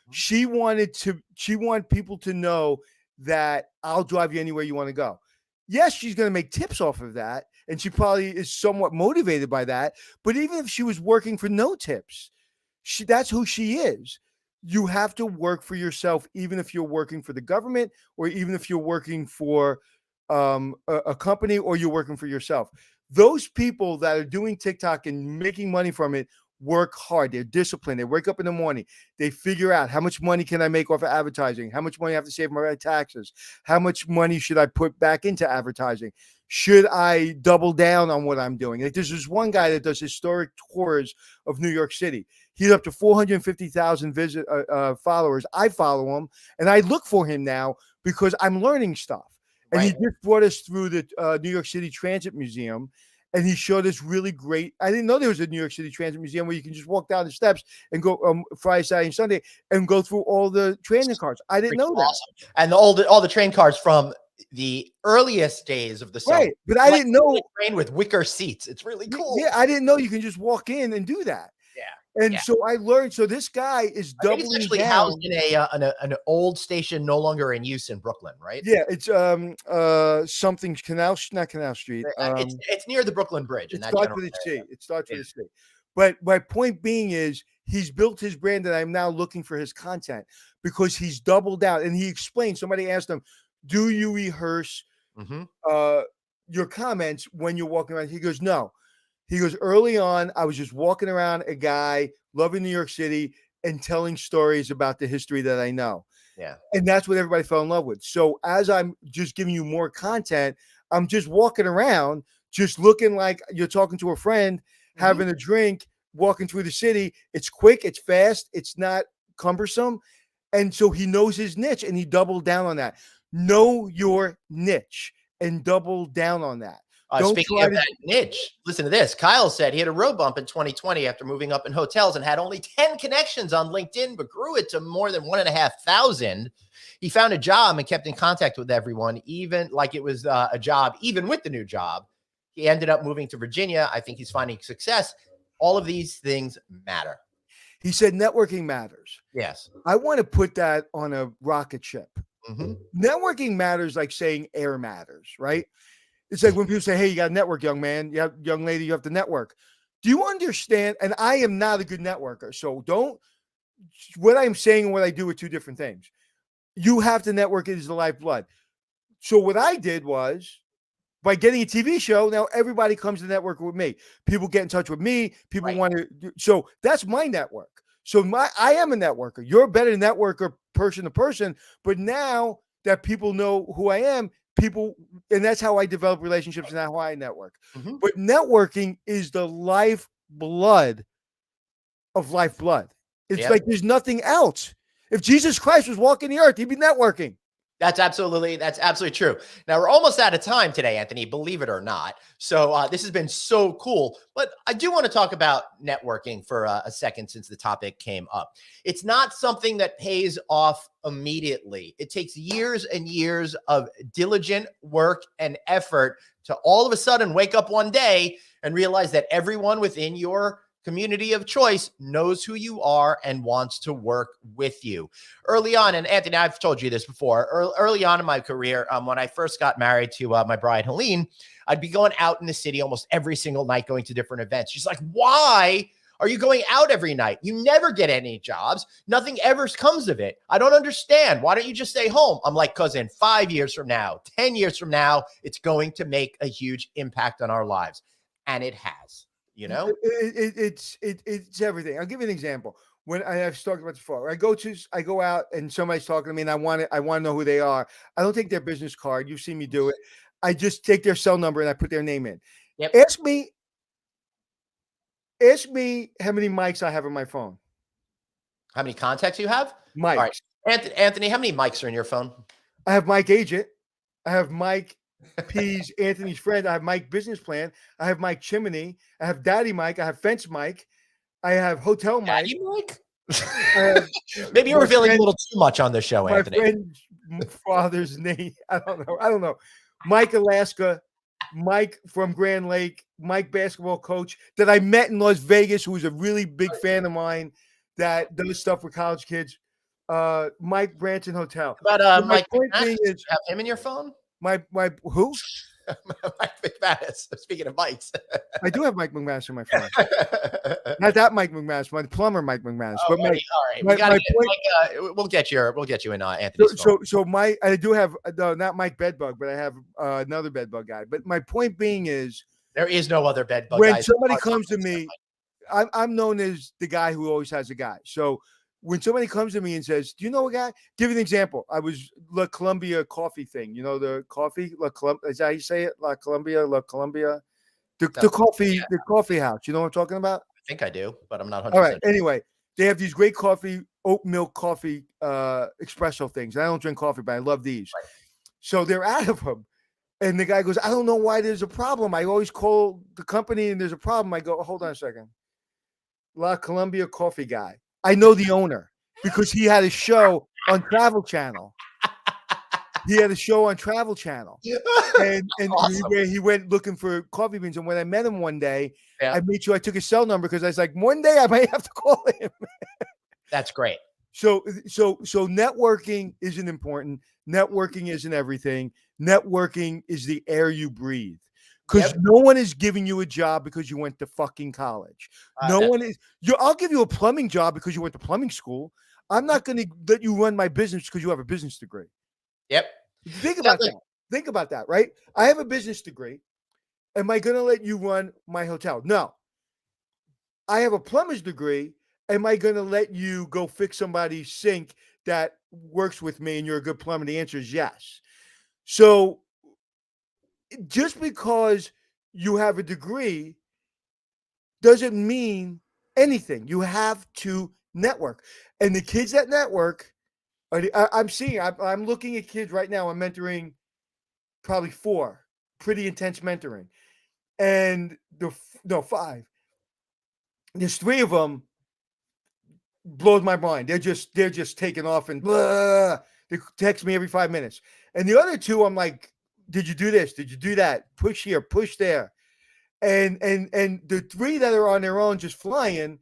Mm-hmm. She wanted people to know that I'll drive you anywhere you want to go. Yes, she's going to make tips off of that, and she probably is somewhat motivated by that. But even if she was working for no tips, that's who she is. You have to work for yourself, even if you're working for the government, or even if you're working for a company, or you're working for yourself. Those people that are doing TikTok and making money from it work hard. They're disciplined. They wake up in the morning. They figure out, how much money can I make off of advertising? How much money I have to save my taxes? How much money should I put back into advertising? Should I double down on what I'm doing? Like, there's this one guy that does historic tours of New York City. He's up to 450,000 followers. I follow him, and I look for him now because I'm learning stuff. And He just brought us through the New York City Transit Museum, and he showed us really great. I didn't know there was a New York City Transit Museum where you can just walk down the steps and go Friday, Saturday, and Sunday and go through all the transit cars. I didn't know that. And all the train cars from the earliest days of the summer. Right, but I didn't know. Train with wicker seats. It's really cool. Yeah, I didn't know you can just walk in and do that. Yeah. And so I learned. So this guy is I think it's doubling actually down. housed in an old station no longer in use in Brooklyn, right? Yeah, it's something not Canal Street. It's near the Brooklyn Bridge in It that starts general with a area. C. It starts with a C. But my point being is he's built his brand, and I'm now looking for his content because he's doubled down. And he explained. Somebody asked him, "Do you rehearse your comments when you're walking around?" He goes, "No." He goes, "Early on, I was just walking around a guy loving New York City and telling stories about the history that I know." Yeah. And that's what everybody fell in love with. So as I'm just giving you more content, I'm just walking around, just looking like you're talking to a friend, having a drink, walking through the city. It's quick, it's fast, it's not cumbersome. And so he knows his niche and he doubled down on that. Know your niche and double down on that. Don't Speaking try of that niche, listen to this. Kyle said he had a road bump in 2020 after moving up in hotels and had only 10 connections on LinkedIn, but grew it to more than 1,500. He found a job and kept in contact with everyone, even like it was a job, even with the new job. He ended up moving to Virginia. I think he's finding success. All of these things matter. He said networking matters. Yes. I want to put that on a rocket ship. Networking matters like saying air matters, right? It's like when people say, "Hey, you got to network, young man. You have, young lady, you have to network." Do you understand? And I am not a good networker. So don't, what I'm saying and what I do are two different things. You have to network. It is the lifeblood. So what I did was by getting a TV show, now everybody comes to network with me. People get in touch with me. People want to. So that's my network. So I am a networker. You're a better networker person to person. But now that people know who I am, and that's how I develop relationships and how I network. But networking is the lifeblood of lifeblood. It's like there's nothing else. If Jesus Christ was walking the earth, he'd be networking. That's absolutely true. Now we're almost out of time today, Anthony, believe it or not. So this has been so cool, but I do want to talk about networking for a second since the topic came up. It's not something that pays off immediately. It takes years and years of diligent work and effort to all of a sudden wake up one day and realize that everyone within your community of choice knows who you are and wants to work with you. Early on, and Anthony, I've told you this before, early on in my career, when I first got married to my bride, Helene, I'd be going out in the city almost every single night, going to different events. She's like, "Why are you going out every night? You never get any jobs. Nothing ever comes of it. I don't understand. Why don't you just stay home?" I'm like, "Because in 5 years from now, 10 years from now, it's going to make a huge impact on our lives." And it has. You know, it's everything. I'll give you an example. When I've talked about this before, I go out and somebody's talking to me and I want to know who they are. I don't take their business card. You've seen me do it. I just take their cell number and I put their name in. Ask me how many mics I have on my phone. How many contacts you have? Mics. All right. Anthony, how many mics are in your phone? I have Mike Agent. I have Mike P's, Anthony's friend. I have Mike Business Plan. I have Mike Chimney. I have Daddy Mike. I have Fence Mike. I have Hotel Mike. Daddy Mike? Maybe you're revealing a little too much on the show, Anthony. My friend's father's name. I don't know. Mike Alaska, Mike from Grand Lake, Mike basketball coach that I met in Las Vegas, who was a really big fan of mine that does stuff with college kids. Mike Branson Hotel. But Mike McManus, you have him in your phone? My who? Mike McManus. Speaking of mics, I do have Mike McManus in my phone. Not that Mike McManus, my plumber Mike McManus. Oh, but Mike, all right, we'll get you in Anthony's phone. So I do have not Mike Bedbug, but I have another Bedbug guy. But my point being is, there is no other Bedbug. When somebody comes to me, I'm known as the guy who always has a guy. So when somebody comes to me and says, "Do you know a guy?" Give you an example. I was La Columbia coffee thing. You know the coffee, La Columbia. Is that how you say it? La Columbia. The coffee house. You know what I'm talking about? I think I do, but I'm not 100%. All right. Anyway, they have these great oat milk coffee, espresso things. I don't drink coffee, but I love these. Right. So they're out of them. And the guy goes, "I don't know why there's a problem. I always call the company and there's a problem." I go, "Hold on a second. La Columbia coffee guy. I know the owner because he had a show on Travel Channel." he had a show on Travel Channel. And Awesome. he went looking for coffee beans. And when I met him one day, Yeah. I made sure I took his cell number because I was like, one day I might have to call him. That's great. So networking isn't important. Networking isn't everything. Networking is the air you breathe. Because no one is giving you a job because you went to fucking college. No one is. I'll give you a plumbing job because you went to plumbing school. I'm not going to let you run my business because you have a business degree. Yep. Think about that. Think about that, right? I have a business degree. Am I going to let you run my hotel? No. I have a plumber's degree. Am I going to let you go fix somebody's sink that works with me and you're a good plumber? The answer is yes. So just because you have a degree doesn't mean anything. You have to network. And the kids that network, I'm looking at kids right now. I'm mentoring probably 4, pretty intense mentoring. And 5. There's 3 of them blows my mind. They're just taking off and blah. They text me every 5 minutes. And the other 2, I'm like, did you do this? Did you do that? Push here, push there. And the 3 that are on their own just flying,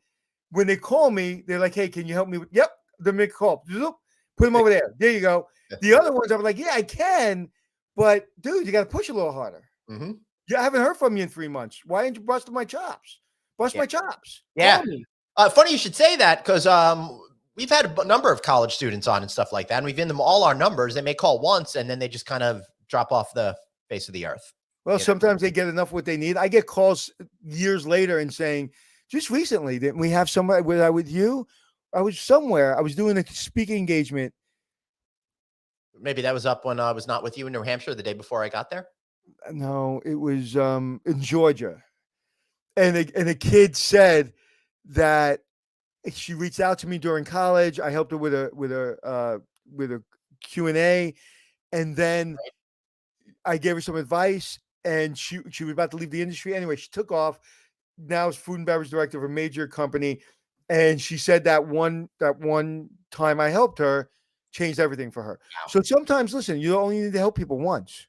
when they call me, they're like, hey, can you help me with? Yep, the make a call. Put them over there. There you go. The other ones, I'm like, yeah, I can, but dude, you got to push a little harder. Mm-hmm. Yeah, I haven't heard from you in 3 months. Why ain't you busting my chops? Bust my chops. Yeah. Funny you should say that because we've had a number of college students on and stuff like that, and we've given them all our numbers. They may call once, and then they just kind of drop off the face of the earth. Well, sometimes they get enough what they need. I get calls years later and saying, just recently, didn't we have somebody with you? I was somewhere. I was doing a speaking engagement. Maybe that was up when I was not with you in New Hampshire the day before I got there. No, it was in Georgia. And a kid said that she reached out to me during college. I helped her with a Q&A, and then I gave her some advice, and she was about to leave the industry. Anyway, she took off. Now is food and beverage director of a major company. And she said that one time I helped her changed everything for her. Wow. So sometimes, listen, you only need to help people once.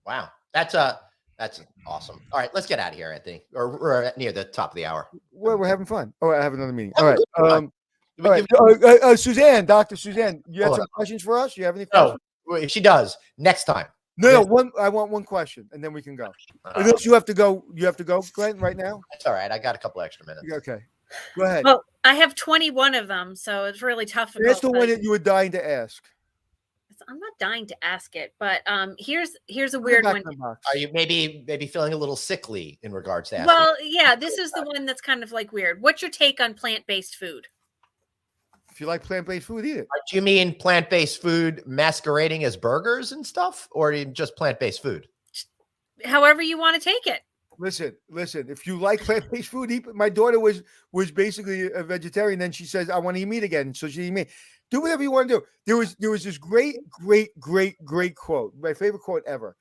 Wow. That's awesome. All right, let's get out of here, Anthony. We're near the top of the hour. Well, we're having fun. Oh, I have another meeting. All right. All right. Suzanne, Dr. Suzanne, you have some questions for us? You have any questions? No, if she does, next time. No, I want one question, and then we can go. Unless you have to go. You have to go, Glenn, right now? That's all right. I got a couple extra minutes. Okay. Go ahead. Well, I have 21 of them, so it's really tough. That's the one that you were dying to ask. I'm not dying to ask it, but here's a weird one. Are you maybe feeling a little sickly in regards to asking? Well, yeah, this is the one that's kind of like weird. What's your take on plant-based food? If you like plant-based food, eat it. Do you mean plant-based food masquerading as burgers and stuff, or just plant-based food? However you want to take it. Listen. If you like plant-based food, eat. My daughter was basically a vegetarian. Then she says, "I want to eat meat again," so she eat meat. Do whatever you want to do. There was this great quote, my favorite quote ever,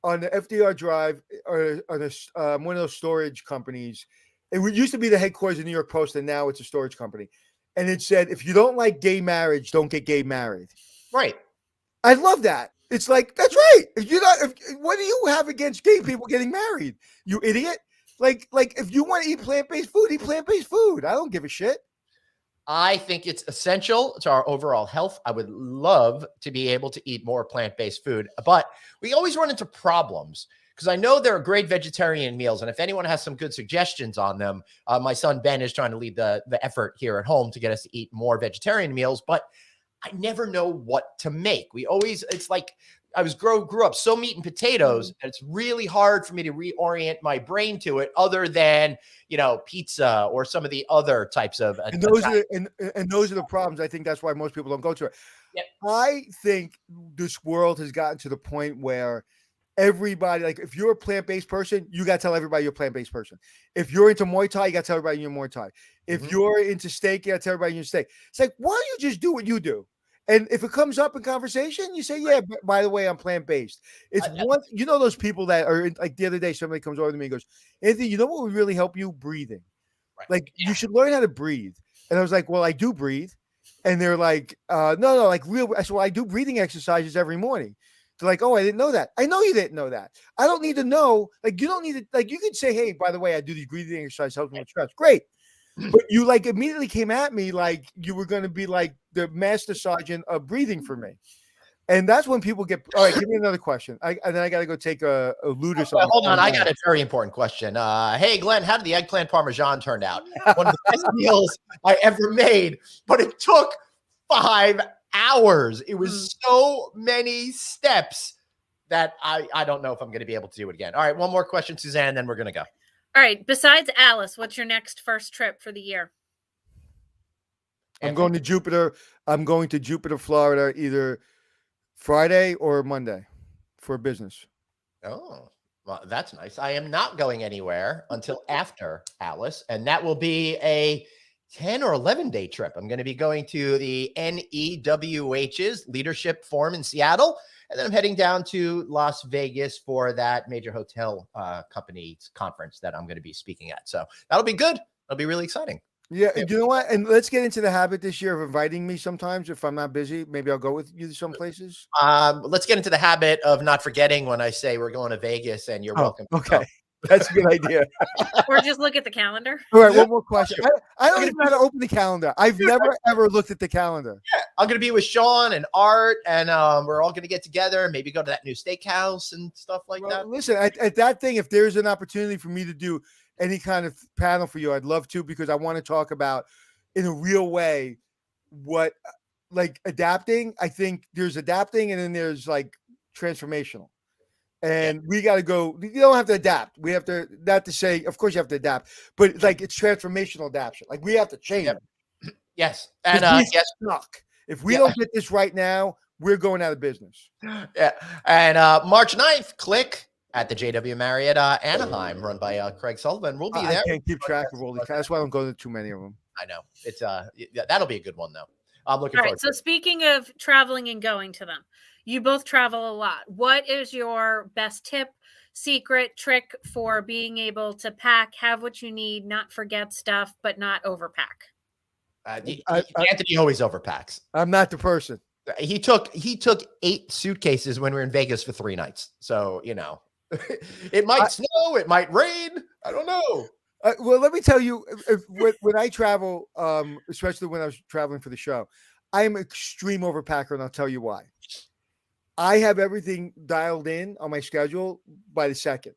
on the FDR Drive, or on one of those storage companies. It used to be the headquarters of New York Post, and now it's a storage company. And it said, if you don't like gay marriage, don't get gay married. Right. I love that. It's like, that's right. What do you have against gay people getting married? You idiot. Like if you want to eat plant-based food, eat plant-based food. I don't give a shit. I think it's essential to our overall health. I would love to be able to eat more plant-based food, but we always run into problems because I know there are great vegetarian meals. And if anyone has some good suggestions on them, my son, Ben, is trying to lead the effort here at home to get us to eat more vegetarian meals, but I never know what to make. It's like I grew up so meat and potatoes, and it's really hard for me to reorient my brain to it other than, pizza or some of the other types of. And those are the problems. I think that's why most people don't go to it. Yep. I think this world has gotten to the point where everybody, like if you're a plant-based person, you got to tell everybody you're a plant-based person. If you're into Muay Thai, you got to tell everybody you're Muay Thai. If you're into steak, you got to tell everybody you're steak. It's like, why don't you just do what you do? And if it comes up in conversation, you say, yeah, by the way, I'm plant-based. It's one, those people that are like the other day, somebody comes over to me and goes, Anthony, you know what would really help you? Breathing. Right. Like you should learn how to breathe. And I was like, well, I do breathe. And they're like, no, like real. I said, well, I do breathing exercises every morning. They're like, oh, I didn't know that. I know you didn't know that. I don't need to know. Like, you don't need to, like, you could say, hey, by the way, I do these breathing exercises, helps me with stress. Great. But you like immediately came at me like you were going to be like the master sergeant of breathing for me. And that's when people get, all right, give me another question. And then I got to go take a loot or something. Hold on. I got a very important question. Hey, Glenn, how did the eggplant parmesan turn out? One of the best meals I ever made, but it took 5 hours. It was so many steps that I don't know if I'm going to be able to do it again. All right. One more question, Suzanne, then we're going to go. All right. Besides Alice, what's your next first trip for the year? I'm going to Jupiter. I'm going to Jupiter, Florida, either Friday or Monday for business. Oh, well, that's nice. I am not going anywhere until after Alice, and that will be a 10 or 11-day trip. I'm going to be going to the NEWH's Leadership Forum in Seattle, and then I'm heading down to Las Vegas for that major hotel company's conference that I'm going to be speaking at. So that'll be good. It'll be really exciting. Yeah, you know what? And let's get into the habit this year of inviting me sometimes. If I'm not busy, maybe I'll go with you to some places. Let's get into the habit of not forgetting when I say we're going to Vegas and you're welcome. Okay. That's a good idea. Or just look at the calendar. All right, one more question. I don't even know how to open the calendar. I've never, ever looked at the calendar. Yeah, I'm going to be with Sean and Art, and we're all going to get together and maybe go to that new steakhouse and stuff like that. Listen, at that thing, if there's an opportunity for me to do any kind of panel for you, I'd love to, because I want to talk about in a real way what, like, adapting. I think there's adapting and then there's like transformational. And we got to go. You don't have to adapt. We have to, not to say, of course you have to adapt, but like it's transformational adaptation. Like we have to change. Yep. Yes. And yes, stuck. If we don't get this right now, we're going out of business. Yeah. And March 9th, click at the JW Marriott Anaheim, run by Craig Sullivan. We'll be there. I can't keep track of all these. That's why I don't go to too many of them. I know. It's that'll be a good one though. I'm looking forward to it. So speaking of traveling and going to them, you both travel a lot. What is your best tip, secret, trick for being able to pack, have what you need, not forget stuff, but not overpack? Anthony always overpacks. I'm not the person. He took 8 suitcases when we were in Vegas for 3 nights. So, you know, it might snow, it might rain. I don't know. Well, let me tell you, when I travel, especially when I was traveling for the show, I am an extreme overpacker, and I'll tell you why. I have everything dialed in on my schedule by the second.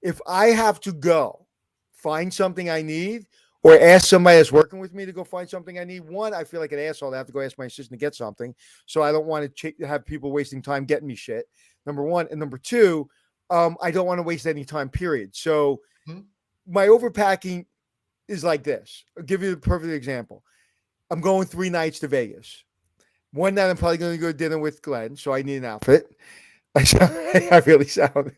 If I have to go find something I need or ask somebody that's working with me to go find something I need, one, I feel like an asshole to have to go ask my assistant to get something. So I don't want to have people wasting time getting me shit. Number one. And number two, I don't want to waste any time, period. So my overpacking is like this. I'll give you the perfect example. I'm going 3 nights to Vegas. One night I'm probably going to go to dinner with Glenn, so I need an outfit. I really sound.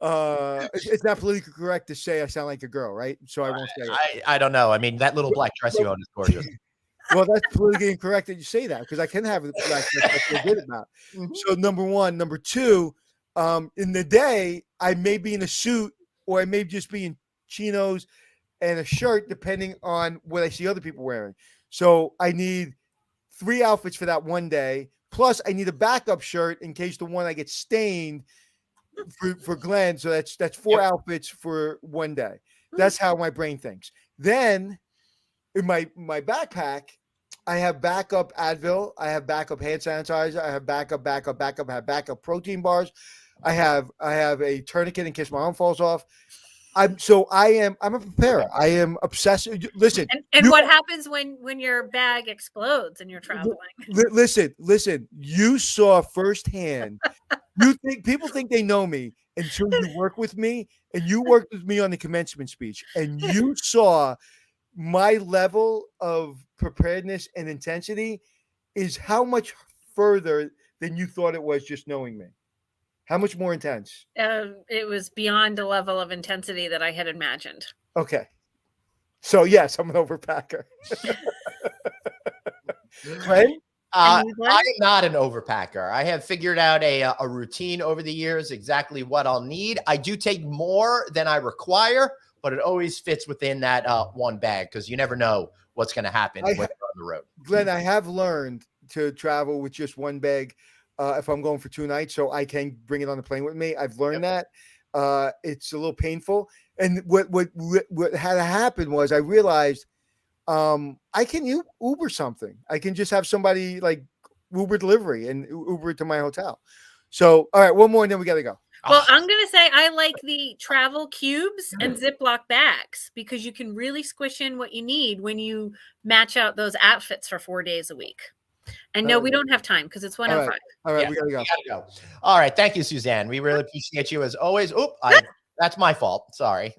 It's not politically correct to say I sound like a girl, right? So I won't say it. I don't know. I mean, that little black dress you own is gorgeous. Well, that's politically incorrect that you say that, because I can have a black dress I feel good about. So number one. Number two, in the day, I may be in a suit or I may just be in chinos and a shirt, depending on what I see other people wearing. So I need 3 outfits for that one day. Plus, I need a backup shirt in case the one I get stained for Glenn. So that's 4 outfits for one day. That's how my brain thinks. Then in my backpack, I have backup Advil. I have backup hand sanitizer. I have backup. I have backup protein bars. I have a tourniquet in case my arm falls off. I'm a preparer. I am obsessive. Listen. And what happens when your bag explodes and you're traveling? Listen. You saw firsthand. People think they know me until you work with me, and you worked with me on the commencement speech, and you saw my level of preparedness and intensity is how much further than you thought it was just knowing me. How much more intense? It was beyond a level of intensity that I had imagined. Okay. So, yes, I'm an overpacker. Right? I am not an overpacker. I have figured out a routine over the years, exactly what I'll need. I do take more than I require, but it always fits within that one bag because you never know what's going to happen when you're on the road. Glenn, I have learned to travel with just one bag if I'm going for 2 nights, so I can bring it on the plane with me. I've learned that. It's a little painful. And what had happened was I realized I can Uber something. I can just have somebody like Uber delivery and Uber it to my hotel. So, all right, one more and then we got to go. Well, I'm going to say I like the travel cubes and Ziploc bags because you can really squish in what you need when you match out those outfits for 4 days a week. And no, we don't have time because it's 1:05. All right, we got to go. All right. Thank you, Suzanne. We really appreciate you as always. That's my fault. Sorry.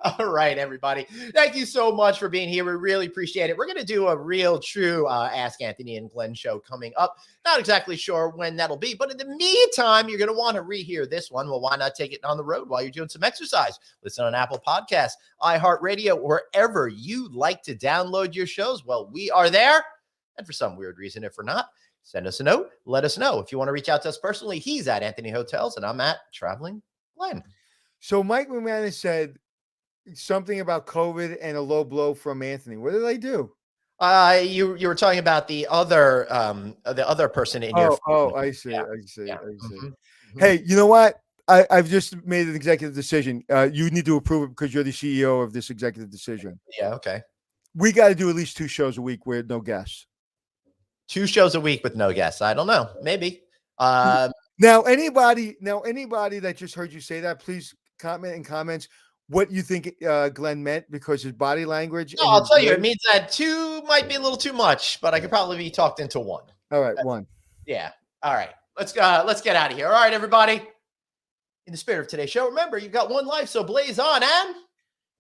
All right, everybody. Thank you so much for being here. We really appreciate it. We're going to do a real true Ask Anthony and Glenn show coming up. Not exactly sure when that'll be, but in the meantime, you're going to want to rehear this one. Well, why not take it on the road while you're doing some exercise? Listen on Apple Podcasts, iHeartRadio, wherever you like to download your shows. Well, we are there. And for some weird reason, if we're not, send us a note. Let us know. If you want to reach out to us personally, he's at Anthony Hotels and I'm at Traveling Glenn. So Mike McManus said something about COVID and a low blow from Anthony. What did I do? You were talking about the other person in your. I see. Yeah. I see. Mm-hmm. Hey, you know what? I've just made an executive decision. You need to approve it because you're the CEO of this executive decision. Yeah. Okay. We got to do at least 2 shows a week with no guests. 2 shows a week with no guests. I don't know. Maybe. Now anybody that just heard you say that, please comment in comments what you think Glenn meant because his body language. No, I'll tell you, it means that 2 might be a little too much, but I could probably be talked into 1. All right, 1. Yeah. All right. Let's get out of here. All right, everybody. In the spirit of today's show, remember you've got one life, so blaze on and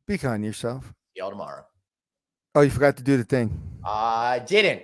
be kind to yourself. See y'all tomorrow. Oh, you forgot to do the thing. I didn't.